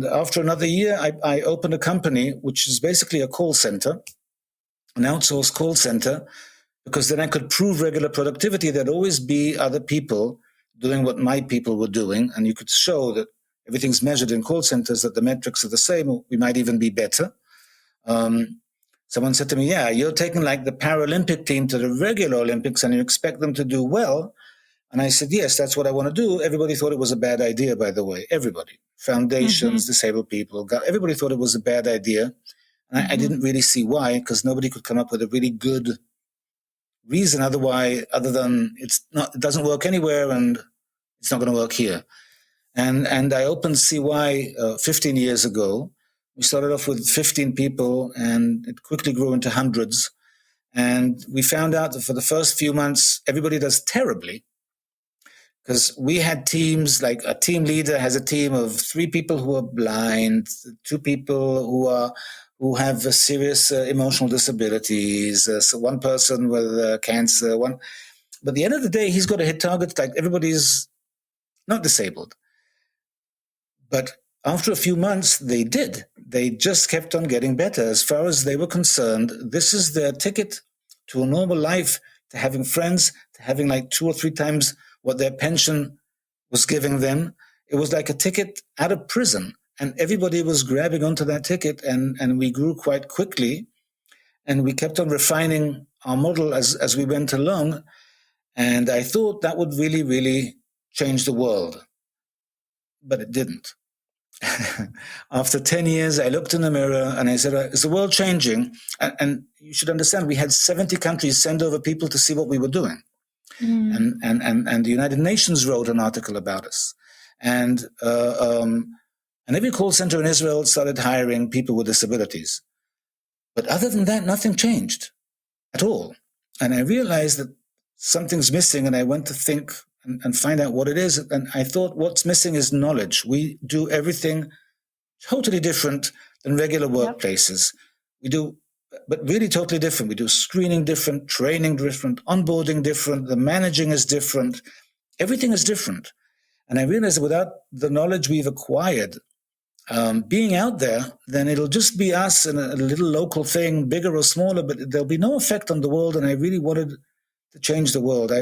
after another year, I opened a company, which is basically a call center, an outsourced call center, because then I could prove regular productivity. There'd always be other people doing what my people were doing, and you could show that everything's measured in call centers, that the metrics are the same, or we might even be better. Someone said to me, yeah, you're taking like the Paralympic team to the regular Olympics and you expect them to do well. And I said, yes, that's what I want to do. Everybody thought it was a bad idea, by the way. Everybody. Foundations, disabled people, everybody thought it was a bad idea. And I didn't really see why, because nobody could come up with a really good reason other than it doesn't work anywhere and it's not going to work here. And I opened CY 15 years ago. We started off with 15 people and it quickly grew into hundreds. And we found out that for the first few months, everybody does terribly, because we had teams, like a team leader has a team of 3 people who are blind, 2 people who have serious emotional disabilities, so 1 person with cancer, but at the end of the day, he's got to hit targets like everybody's not disabled. But after a few months, they did. They just kept on getting better. As far as they were concerned, this is their ticket to a normal life, to having friends, to having like 2 or 3 times what their pension was giving them. It was like a ticket out of prison. And everybody was grabbing onto that ticket, and we grew quite quickly. And we kept on refining our model as we went along. And I thought that would really, really change the world. But it didn't. After 10 years, I looked in the mirror and I said, is the world changing? And you should understand, we had 70 countries send over people to see what we were doing. And the United Nations wrote an article about us. And every call center in Israel started hiring people with disabilities. But other than that, nothing changed at all. And I realized that something's missing, and I went to think and find out what it is. And I thought what's missing is knowledge. We do everything totally different than regular workplaces. We do, but really totally different. We do screening different, training different, onboarding different, the managing is different. Everything is different. And I realized that without the knowledge we've acquired, being out there, then it'll just be us and a little local thing, bigger or smaller, but there'll be no effect on the world. And I really wanted to change the world.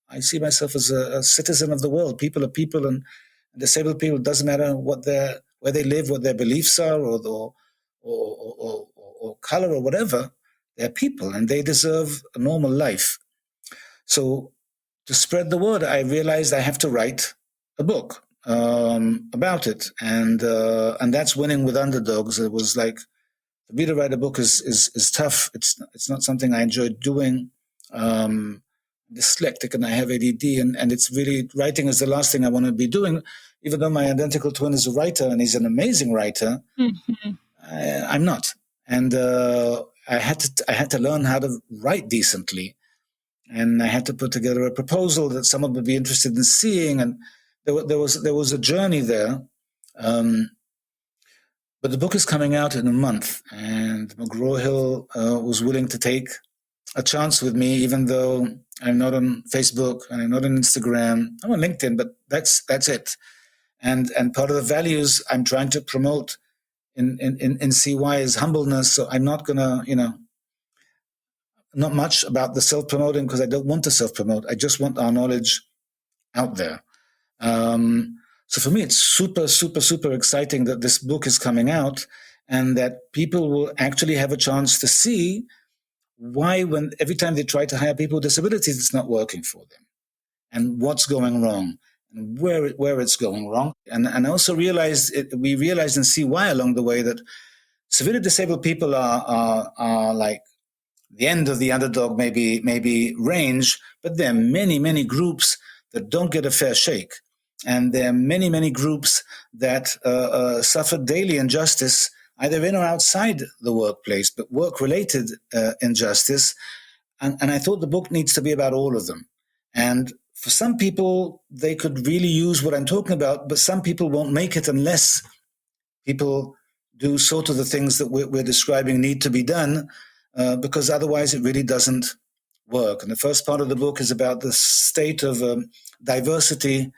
I see myself as a citizen of the world. People are people, and disabled people, it doesn't matter where they live, what their beliefs are, or color or whatever. They're people, and they deserve a normal life. So to spread the word, I realized I have to write a book about it, and that's winning with Underdogs. It was like, for me to write a book is tough. It's not something I enjoyed doing. dyslexic and I have ADD, and it's really, writing is the last thing I want to be doing, even though my identical twin is a writer and he's an amazing writer. Mm-hmm. I'm not. And I had to learn how to write decently. And I had to put together a proposal that someone would be interested in seeing. And there was a journey there. But the book is coming out in a month, and McGraw-Hill was willing to take a chance with me, even though I'm not on Facebook and I'm not on Instagram. I'm on LinkedIn, but that's it. And part of the values I'm trying to promote in CY is humbleness. So I'm not gonna, not much about the self-promoting, because I don't want to self-promote. I just want our knowledge out there. So for me, it's super, super, super exciting that this book is coming out and that people will actually have a chance to see why, when every time they try to hire people with disabilities, it's not working for them, and what's going wrong and where it's going wrong. And I also we realized in CY along the way that severely disabled people are like the end of the underdog maybe range, but there are many, many groups that don't get a fair shake. And there are many, many groups that suffer daily injustice, either in or outside the workplace, but work-related injustice. And I thought the book needs to be about all of them. And for some people, they could really use what I'm talking about, but some people won't make it unless people do sort of the things that we're describing need to be done, because otherwise it really doesn't work. And the first part of the book is about the state of diversity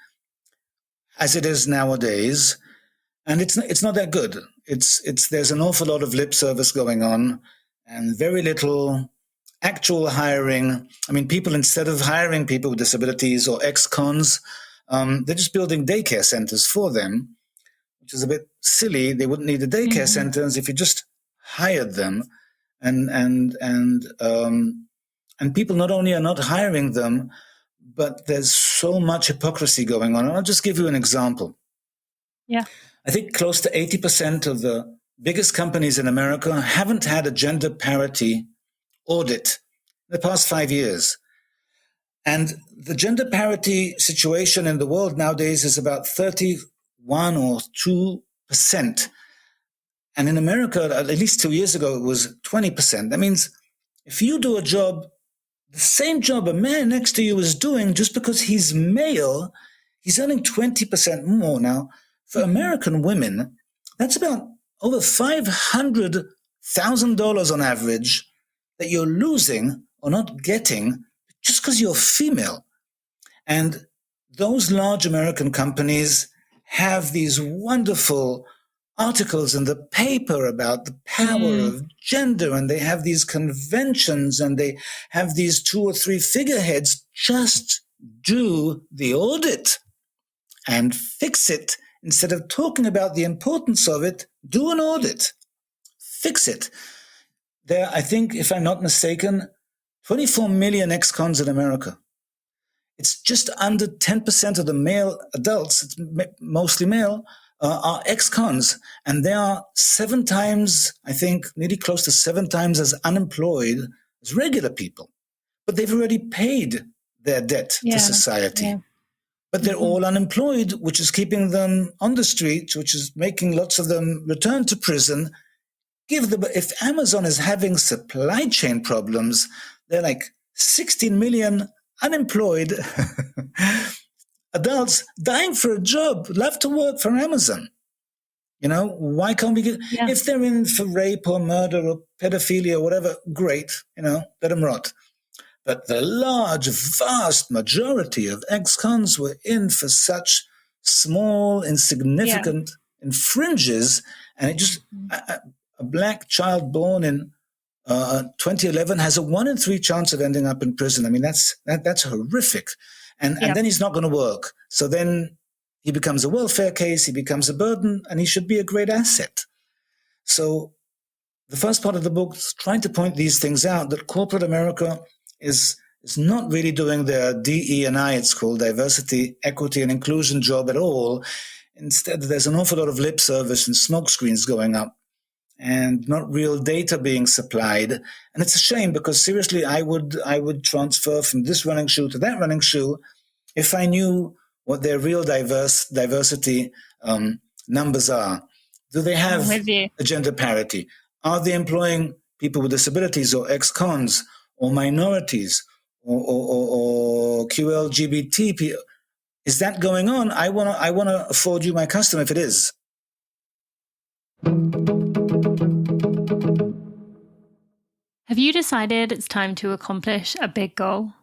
as it is nowadays, and it's not that good. There's an awful lot of lip service going on, and very little actual hiring. I mean, people, instead of hiring people with disabilities or ex-cons, they're just building daycare centers for them, which is a bit silly. They wouldn't need the daycare centers if you just hired them, and people not only are not hiring them, but there's so much hypocrisy going on. And I'll just give you an example. Yeah. I think close to 80% of the biggest companies in America haven't had a gender parity audit in the past 5 years. And the gender parity situation in the world nowadays is about 31 or 2%. And in America, at least 2 years ago, it was 20%. That means if you do a job, the same job a man next to you is doing, just because he's male, he's earning 20% more. Now, for American women, that's about over $500,000 on average that you're losing or not getting just because you're female. And those large American companies have these wonderful articles in the paper about the power of gender, and they have these conventions, and they have these 2 or 3 figureheads. Just do the audit and fix it. Instead of talking about the importance of it, do an audit, fix it. There, I think, if I'm not mistaken, 24 million ex-cons in America. It's just under 10% of the male adults, it's mostly male, are ex-cons, and they are 7 times, I think, nearly close to 7 times as unemployed as regular people. But they've already paid their debt to society. Yeah. But they're all unemployed, which is keeping them on the street, which is making lots of them return to prison. If Amazon is having supply chain problems, they're like 16 million unemployed adults dying for a job, love to work for Amazon. Why can't we get, if they're in for rape or murder or pedophilia or whatever, great, let them rot. But the large, vast majority of ex-cons were in for such small, insignificant infringes, and it just, a black child born in 2011 has a 1 in 3 chance of ending up in prison. I mean, that's horrific. And then he's not going to work. So then he becomes a welfare case, he becomes a burden, and he should be a great asset. So the first part of the book is trying to point these things out, that corporate America is not really doing their DE&I, it's called diversity, equity, and inclusion job at all. Instead, there's an awful lot of lip service and smoke screens going up. and not real data being supplied. And it's a shame, because seriously, I would transfer from this running shoe to that running shoe if I knew what their real diversity numbers are. Do they have a gender parity? Are they employing people with disabilities or ex-cons or minorities or QLGBT? Is that going on? I wanna afford you my custom if it is. Have you decided it's time to accomplish a big goal?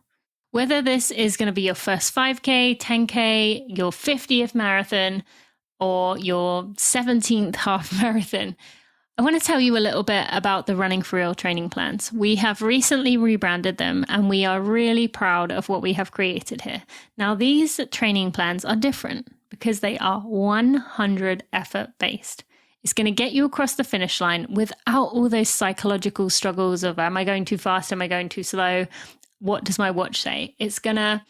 Whether this is going to be your first 5K, 10K, your 50th marathon, or your 17th half marathon, I want to tell you a little bit about the Running for Real training plans. We have recently rebranded them, and we are really proud of what we have created here. Now, these training plans are different because they are 100 effort based. It's going to get you across the finish line without all those psychological struggles of, am I going too fast? Am I going too slow? What does my watch say? It's going to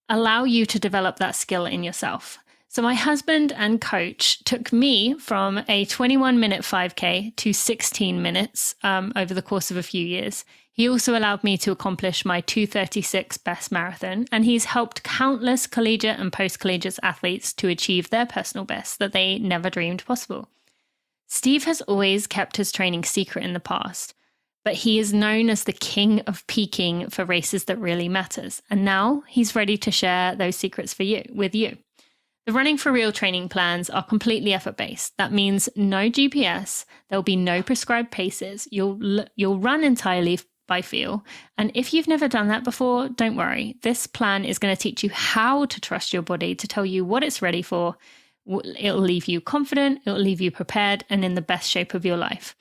allow you to develop that skill in yourself. So my husband and coach took me from a 21-minute 5K to 16 minutes over the course of a few years. He also allowed me to accomplish my 2:36 best marathon, and he's helped countless collegiate and post-collegiate athletes to achieve their personal best that they never dreamed possible. Steve has always kept his training secret in the past, but he is known as the king of peaking for races that really matters. And now he's ready to share those secrets with you. The Running for Real training plans are completely effort-based. That means no GPS, there'll be no prescribed paces. You'll run entirely by feel. And if you've never done that before, don't worry. This plan is going to teach you how to trust your body to tell you what it's ready for. It'll leave you confident, it'll leave you prepared and in the best shape of your life.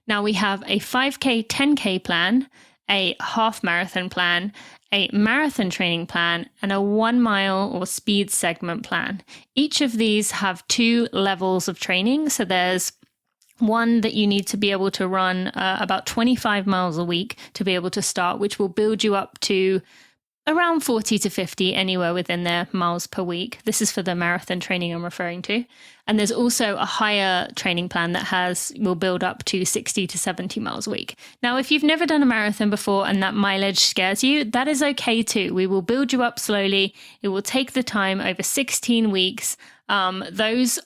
Now we have a 5K, 10K plan, a half marathon plan, a marathon training plan, and a 1 mile or speed segment plan. Each of these have 2 levels of training. So there's one that you need to be able to run about 25 miles a week to be able to start, which will build you up to around 40 to 50, anywhere within their miles per week. This is for the marathon training I'm referring to. And there's also a higher training plan that will build up to 60 to 70 miles a week. Now, if you've never done a marathon before and that mileage scares you, that is okay too. We will build you up slowly. It will take the time over 16 weeks. The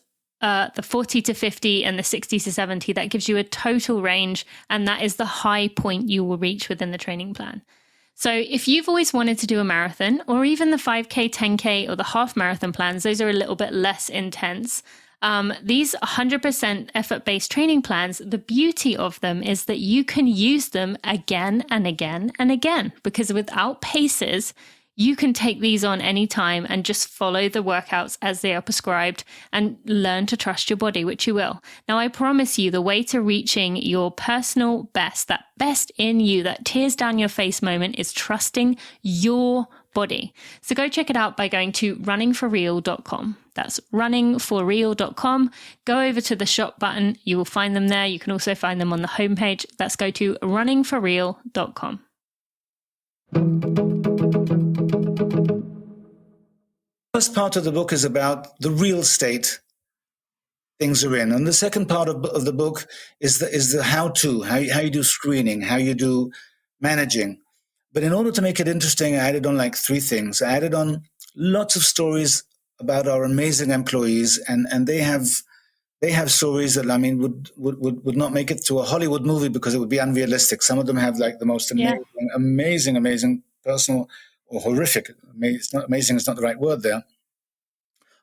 40 to 50 and the 60 to 70, that gives you a total range. And that is the high point you will reach within the training plan. So if you've always wanted to do a marathon, or even the 5K, 10K, or the half marathon plans, those are a little bit less intense. These 100% effort-based training plans, the beauty of them is that you can use them again and again and again, because without paces, you can take these on anytime and just follow the workouts as they are prescribed and learn to trust your body, which you will. Now, I promise you the way to reaching your personal best, that best in you, that tears down your face moment, is trusting your body. So go check it out by going to runningforreal.com. That's runningforreal.com. Go over to the shop button. You will find them there. You can also find them on the homepage. Let's go to runningforreal.com. First part of the book is about the real state things are in, and the second part of the book is the how you do screening, how you do managing. But in order to make it interesting, I added on like 3 things. I added on lots of stories about our amazing employees, and they have stories that, I mean, would not make it to a Hollywood movie because it would be unrealistic. Some of them have like the most amazing personal, or horrific, amazing is not the right word there,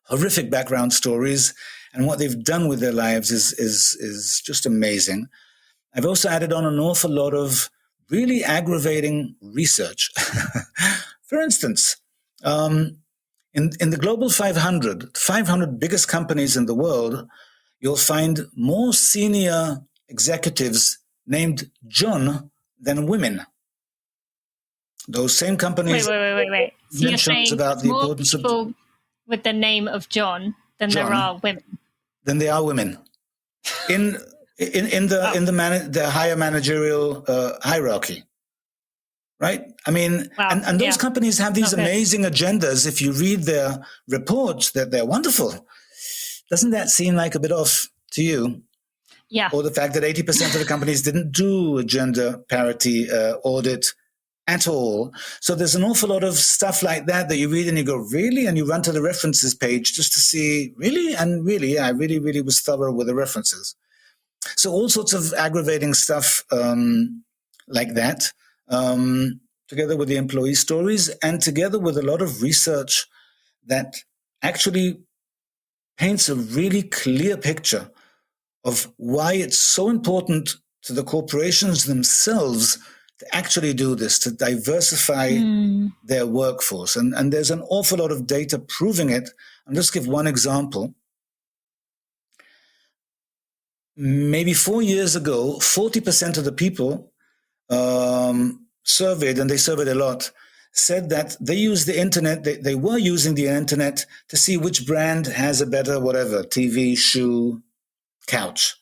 horrific background stories, and what they've done with their lives is just amazing. I've also added on an awful lot of really aggravating research. For instance, in the global 500 biggest companies in the world, you'll find more senior executives named John than women. Those same companies. Wait. So you're saying about the more importance people of with the name of John than there are women. Than there are women in the higher managerial hierarchy, right? I mean, and those companies have these amazing agendas. If you read their reports, that they're wonderful. Doesn't that seem like a bit off to you? Yeah. or the fact that 80% of the companies didn't do a gender parity audit at all. So there's an awful lot of stuff like that you read and you go, really? And you run to the references page just to see, really? And really, I really was thorough with the references. So all sorts of aggravating stuff like that, together with the employee stories and together with a lot of research that actually paints a really clear picture of why it's so important to the corporations themselves to actually do this, to diversify their workforce. And there's an awful lot of data proving it. I'll just give one example. Maybe 4 years ago, 40% of the people surveyed, and they surveyed a lot, said that they use the internet, they were using the internet to see which brand has a better whatever, TV, shoe, couch.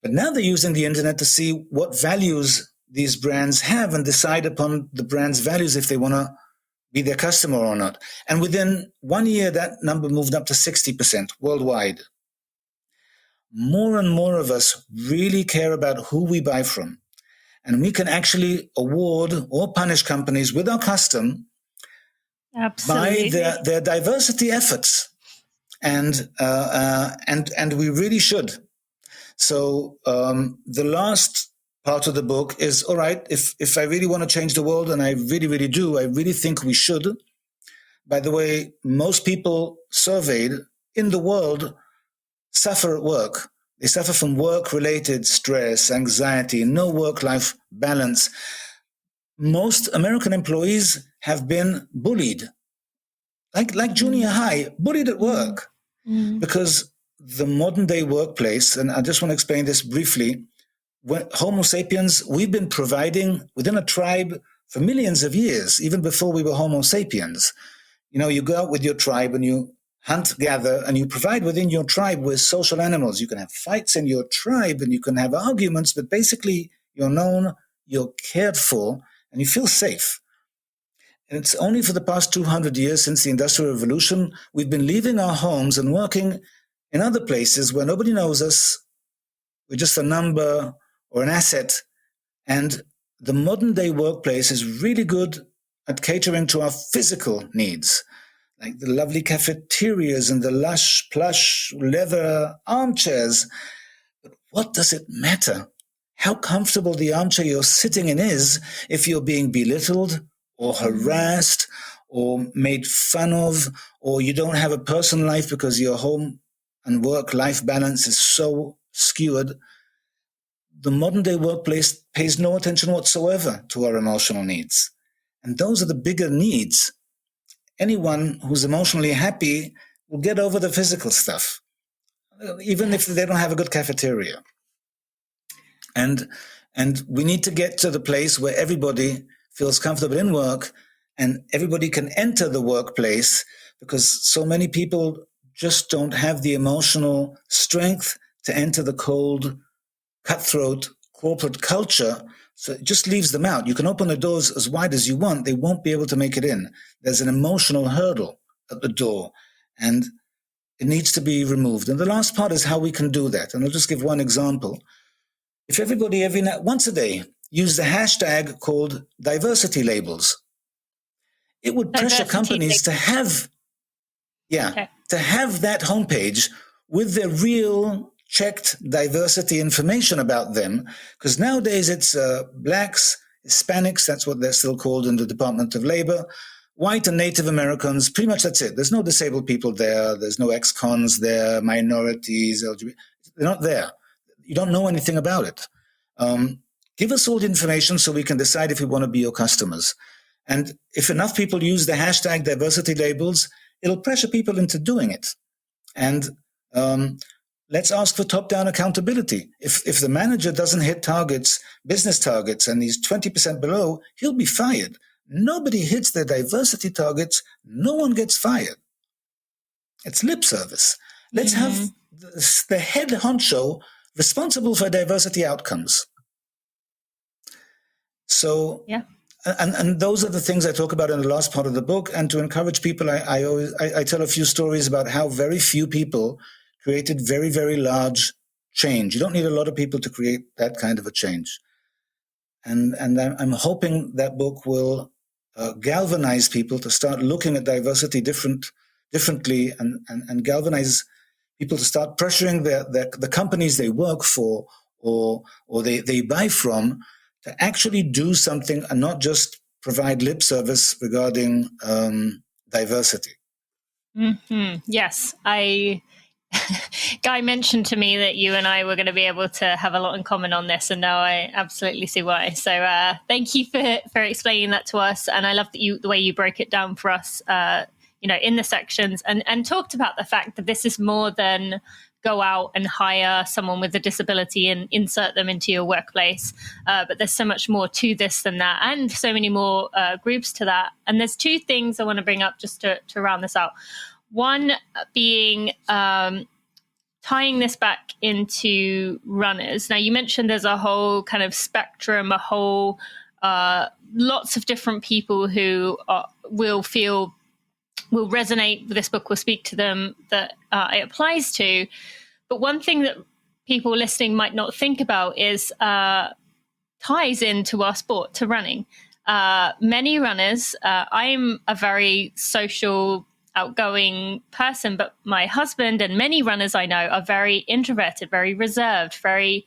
But now they're using the internet to see what values these brands have and decide upon the brand's values if they want to be their customer or not. And within 1 year, that number moved up to 60% worldwide. More and more of us really care about who we buy from. And we can actually award or punish companies with our custom by their diversity efforts. And we really should. So the last part of the book is, all right, if I really want to change the world, and I really do, I really think we should. By the way, most people surveyed in the world suffer at work. They suffer from work-related stress, anxiety, no work-life balance. Most American employees have been bullied, like junior high, bullied at work, because the modern-day workplace, and I just want to explain this briefly, when Homo sapiens, we've been providing within a tribe for millions of years, even before we were Homo sapiens. You know, you go out with your tribe and you hunt, gather, and you provide within your tribe. We're social animals. You can have fights in your tribe and you can have arguments, but basically you're known, you're cared for, and you feel safe. And it's only for the past 200 years since the Industrial Revolution, we've been leaving our homes and working in other places where nobody knows us. We're just a number or an asset. And the modern day workplace is really good at catering to our physical needs, like the lovely cafeterias and the lush, plush, leather armchairs. But what does it matter how comfortable the armchair you're sitting in is if you're being belittled or harassed or made fun of, or you don't have a personal life because your home and work-life balance is so skewed? The modern-day workplace pays no attention whatsoever to our emotional needs. And those are the bigger needs. Anyone who's emotionally happy will get over the physical stuff, even if they don't have a good cafeteria. And we need to get to the place where everybody feels comfortable in work and everybody can enter the workplace, because so many people just don't have the emotional strength to enter the cold, cutthroat corporate culture. So it just leaves them out. You can open the doors as wide as you want. They won't be able to make it in. There's an emotional hurdle at the door, and it needs to be removed. And the last part is how we can do that. And I'll just give one example. If everybody once a day used the hashtag called diversity labels, it would pressure companies to have that homepage with the real checked diversity information about them. Because nowadays it's blacks, Hispanics, that's what they're still called in the Department of Labor, white and Native Americans, pretty much that's it. There's no disabled people there. There's no ex-cons there, minorities, LGBT. They're not there. You don't know anything about it. Give us all the information so we can decide if we want to be your customers. And if enough people use the hashtag diversity labels, it'll pressure people into doing it. And let's ask for top-down accountability. If the manager doesn't hit targets, business targets, and he's 20% below, he'll be fired. Nobody hits their diversity targets. No one gets fired. It's lip service. Let's have the head honcho responsible for diversity outcomes. So, and those are the things I talk about in the last part of the book. And to encourage people, I tell a few stories about how very few people created very, very large change. You don't need a lot of people to create that kind of a change. And I'm hoping that book will galvanize people to start looking at diversity differently and galvanize people to start pressuring the companies they work for or they buy from to actually do something and not just provide lip service regarding diversity. Mm-hmm. Yes, Guy mentioned to me that you and I were going to be able to have a lot in common on this, and now I absolutely see why. So thank you for explaining that to us, and I love that the way you broke it down for us, in the sections, and talked about the fact that this is more than go out and hire someone with a disability and insert them into your workplace. But there's so much more to this than that, and so many more groups to that. And there's two things I want to bring up just to round this out. One being tying this back into runners. Now, you mentioned there's a whole kind of spectrum, lots of different people who will resonate with this book, will speak to them, that it applies to. But one thing that people listening might not think about is ties into our sport, to running. Many runners, I'm a very social, outgoing person, but my husband and many runners I know are very introverted, very reserved, very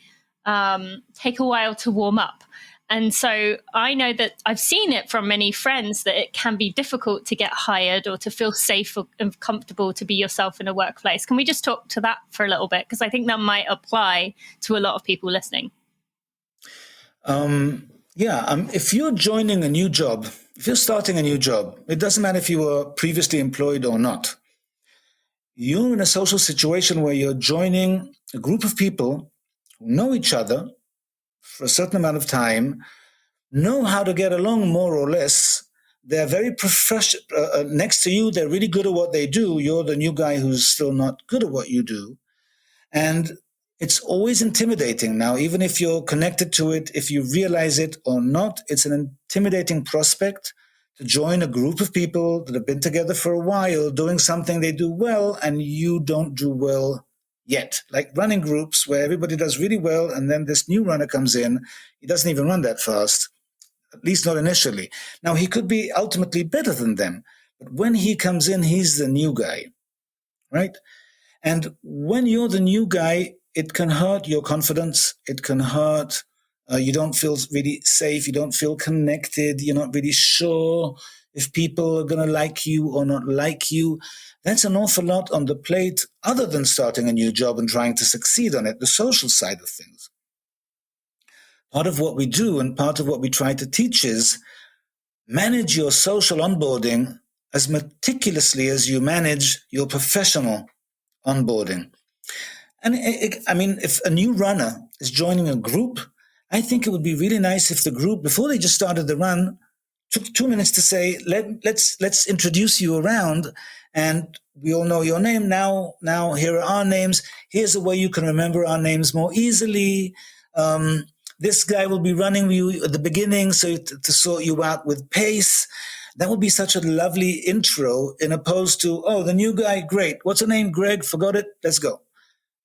take a while to warm up. And so I know that I've seen it from many friends that it can be difficult to get hired or to feel safe and comfortable to be yourself in a workplace. Can we just talk to that for a little bit? Because I think that might apply to a lot of people listening. If you're joining a new job, if you're starting a new job, it doesn't matter if you were previously employed or not. You're in a social situation where you're joining a group of people who know each other for a certain amount of time, know how to get along more or less. They're very professional. Next to you, they're really good at what they do. You're the new guy who's still not good at what you do. And it's always intimidating. Now, even if you're connected to it, if you realize it or not, it's an intimidating prospect to join a group of people that have been together for a while, doing something they do well, and you don't do well yet. Like running groups where everybody does really well, and then this new runner comes in. He doesn't even run that fast, at least not initially. Now, he could be ultimately better than them, but when he comes in, he's the new guy, right? And when you're the new guy, it can hurt your confidence. It can hurt. You don't feel really safe. You don't feel connected. You're not really sure if people are going to like you or not like you. That's an awful lot on the plate other than starting a new job and trying to succeed on it, the social side of things. Part of what we do and part of what we try to teach is manage your social onboarding as meticulously as you manage your professional onboarding. And if a new runner is joining a group, I think it would be really nice if the group, before they just started the run, took 2 minutes to say, let's introduce you around, and we all know your name now. Now here are our names. Here's a way you can remember our names more easily. This guy will be running with you at the beginning, so to sort you out with pace. That would be such a lovely intro, in opposed to, oh, the new guy, great. What's her name? Greg, forgot it. Let's go.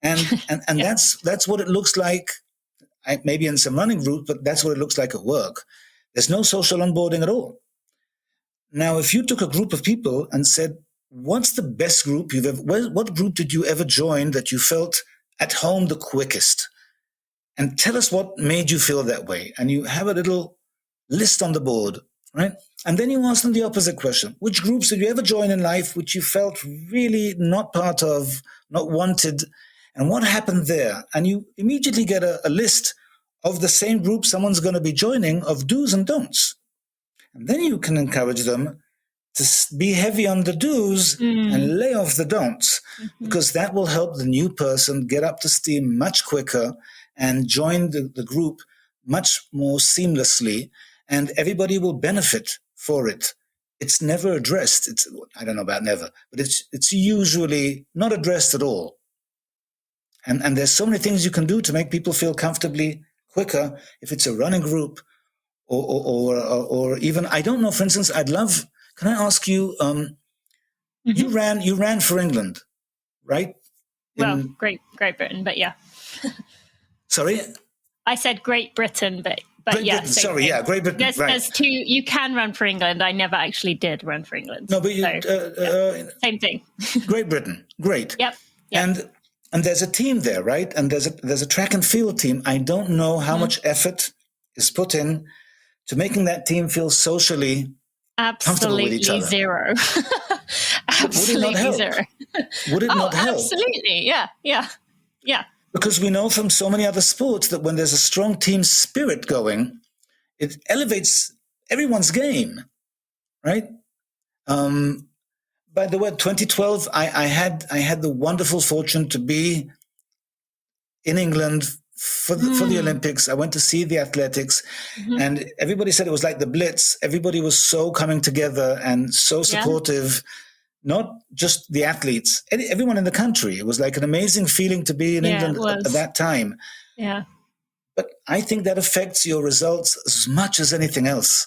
And yeah. That's what it looks like, maybe in some running groups, but that's what it looks like at work. There's no social onboarding at all. Now, if you took a group of people and said, what's the best group you've ever, what group did you ever join that you felt at home the quickest? And tell us what made you feel that way. And you have a little list on the board, right? And then you ask them the opposite question. Which groups did you ever join in life which you felt really not part of, not wanted? And what happened there? And you immediately get a list of the same group someone's going to be joining of do's and don'ts. And then you can encourage them to be heavy on the do's and lay off the don'ts, because that will help the new person get up to steam much quicker and join the group much more seamlessly, and everybody will benefit for it. It's never addressed. I don't know about never, but it's usually not addressed at all. And there's so many things you can do to make people feel comfortably quicker, if it's a running group or even, I don't know, for instance, can I ask you, you ran for England, right? Well, Great Britain, but yeah. Sorry? I said Great Britain, but Great yeah. Britain, sorry, thing. yeah, Great Britain, right. There's two, you can run for England. I never actually did run for England. No, but same thing. Great Britain, great. Yep. And there's a team there, right? And there's a track and field team. I don't know how much effort is put in to making that team feel socially comfortable with each other. Zero. Absolutely zero. Would it not help? Absolutely, yeah. Because we know from so many other sports that when there's a strong team spirit going, it elevates everyone's game, right? By the way, 2012, I had the wonderful fortune to be in England for the Olympics. I went to see the athletics, and everybody said it was like the Blitz. Everybody was so coming together and so supportive. Not just the athletes, everyone in the country. It was like an amazing feeling to be in England at that time. Yeah. But I think that affects your results as much as anything else.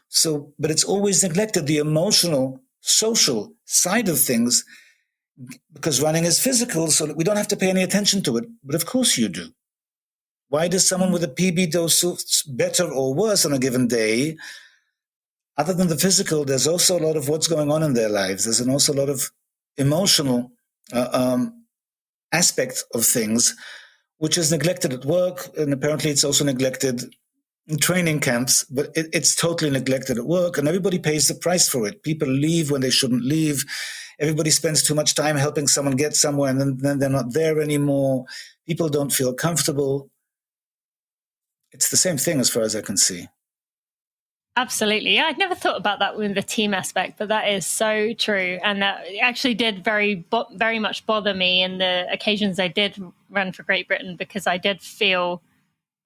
So, but it's always neglected, the emotional, social side of things, because running is physical, so we don't have to pay any attention to it. But of course you do. Why does someone with a PB do better or worse on a given day? Other than the physical, there's also a lot of what's going on in their lives. There's also a lot of emotional aspect of things, which is neglected at work, and apparently it's also neglected in training camps, but it's totally neglected at work, and everybody pays the price for it. People leave when they shouldn't leave. Everybody spends too much time helping someone get somewhere, and then they're not there anymore. People don't feel comfortable. It's the same thing as far as I can see. Absolutely. Yeah, I'd never thought about that with the team aspect, but that is so true. And that actually did very much bother me in the occasions I did run for Great Britain, because I did feel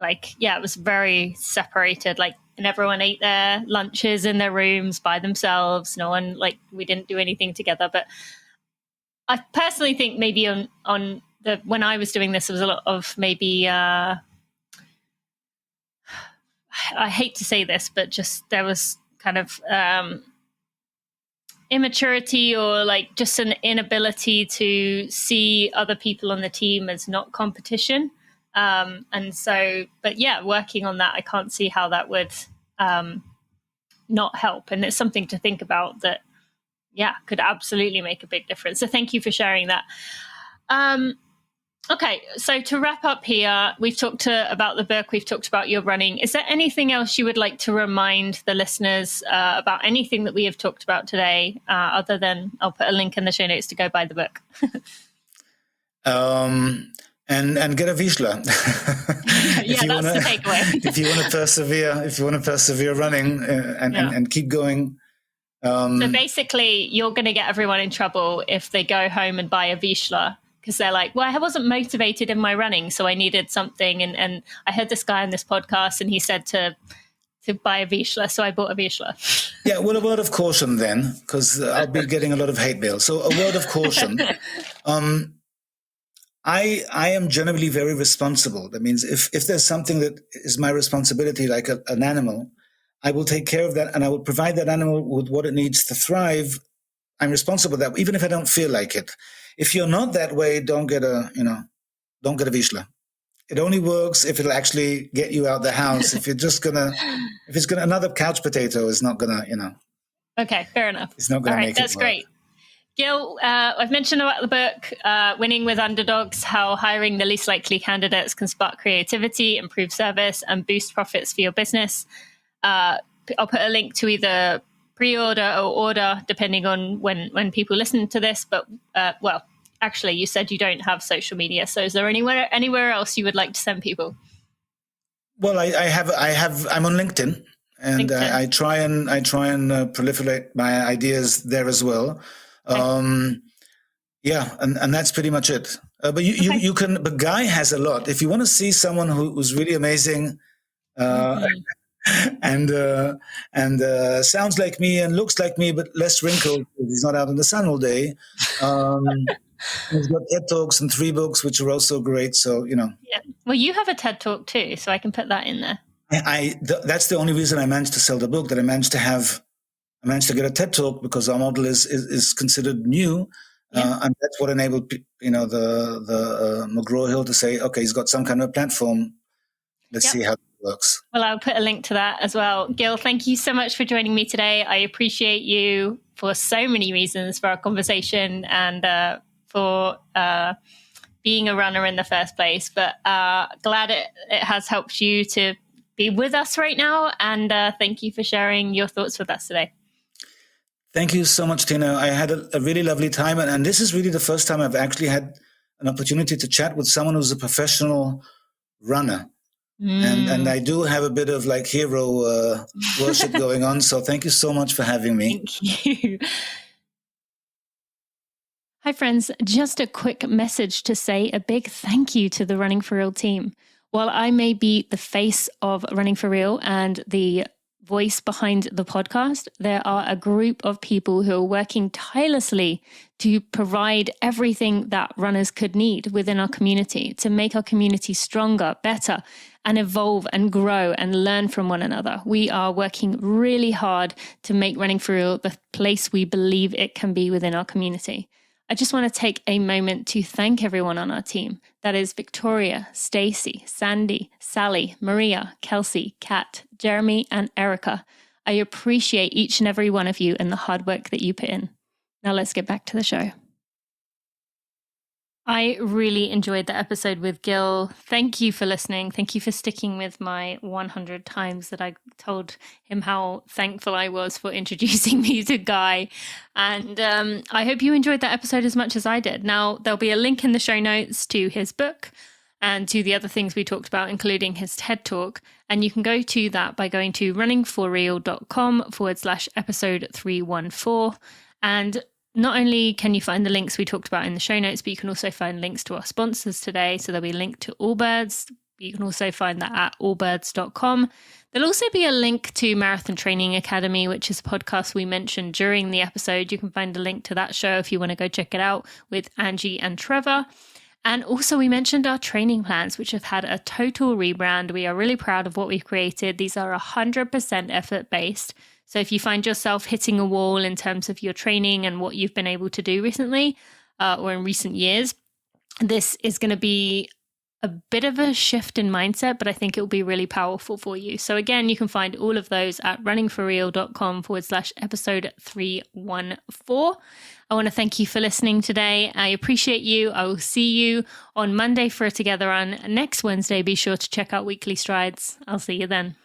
like, it was very separated. Like, and everyone ate their lunches in their rooms by themselves. No one, we didn't do anything together. But I personally think maybe on when I was doing this, there was a lot of maybe, I hate to say this, but just there was kind of immaturity, or just an inability to see other people on the team as not competition. And so, but working on that, I can't see how that would not help. And it's something to think about that, could absolutely make a big difference. So thank you for sharing that. Okay, so to wrap up here, we've talked about the book, we've talked about your running. Is there anything else you would like to remind the listeners about anything that we have talked about today, other than I'll put a link in the show notes to go buy the book? And get a Vizsla. That's the takeaway. if you want to persevere running and keep going. So basically, you're going to get everyone in trouble if they go home and buy a Vizsla, because they're like, well, I wasn't motivated in my running, so I needed something. And I heard this guy on this podcast, and he said to buy a Vizsla, so I bought a Vizsla. Yeah, well, a word of caution then, because I'll be getting a lot of hate mail. So a word of caution. I am generally very responsible. That means if there's something that is my responsibility, like an animal, I will take care of that, and I will provide that animal with what it needs to thrive. I'm responsible for that, even if I don't feel like it. If you're not that way, don't get a Vizsla. It only works if it'll actually get you out the house. If another couch potato is not gonna, Okay, fair enough. It's not gonna make it work. That's great. Gil, I've mentioned about the book, Winning with Underdogs, how hiring the least likely candidates can spark creativity, improve service, and boost profits for your business. I'll put a link to either pre-order or order, depending on when people listen to this. But, actually, you said you don't have social media. So is there anywhere else you would like to send people? Well, I'm on LinkedIn, and I try and proliferate my ideas there as well. And that's pretty much it. But you can. But Guy has a lot. If you want to see someone who's really amazing, and sounds like me and looks like me, but less wrinkled, he's not out in the sun all day. He's got TED Talks and 3 books, which are also great. So Yeah. Well, you have a TED Talk too, so I can put that in there. That's the only reason I managed to sell the book. That I managed to get a TED Talk, because our model is considered new. And that's what enabled, the McGraw-Hill to say, okay, he's got some kind of platform. Let's see how it works. Well, I'll put a link to that as well. Gil, thank you so much for joining me today. I appreciate you for so many reasons for our conversation and for being a runner in the first place. But glad it has helped you to be with us right now. And thank you for sharing your thoughts with us today. Thank you so much, Tina. I had a really lovely time. And this is really the first time I've actually had an opportunity to chat with someone who's a professional runner. And I do have a bit of like hero worship going on. So thank you so much for having me. Thank you. Hi, friends. Just a quick message to say a big thank you to the Running for Real team. While I may be the face of Running for Real and the voice behind the podcast, there are a group of people who are working tirelessly to provide everything that runners could need within our community to make our community stronger, better, and evolve and grow and learn from one another. We are working really hard to make Running for Real the place we believe it can be within our community. I just want to take a moment to thank everyone on our team. That is Victoria, Stacey, Sandy, Sally, Maria, Kelsey, Kat, Jeremy, and Erica. I appreciate each and every one of you and the hard work that you put in. Now let's get back to the show. I really enjoyed the episode with Gil. Thank you for listening. Thank you for sticking with my 100 times that I told him how thankful I was for introducing me to Guy. And I hope you enjoyed that episode as much as I did. Now, there'll be a link in the show notes to his book and to the other things we talked about, including his TED Talk. And you can go to that by going to runningforreal.com/episode 314. And not only can you find the links we talked about in the show notes, but you can also find links to our sponsors today. So there'll be a link to Allbirds. You can also find that at allbirds.com. There'll also be a link to Marathon Training Academy, which is a podcast we mentioned during the episode. You can find a link to that show if you want to go check it out with Angie and Trevor. And also we mentioned our training plans, which have had a total rebrand. We are really proud of what we've created. These are 100% effort-based. So if you find yourself hitting a wall in terms of your training and what you've been able to do recently or in recent years, this is going to be a bit of a shift in mindset, but I think it will be really powerful for you. So again, you can find all of those at runningforreal.com/episode 314. I want to thank you for listening today. I appreciate you. I will see you on Monday for a Together Run. Next Wednesday, be sure to check out Weekly Strides. I'll see you then.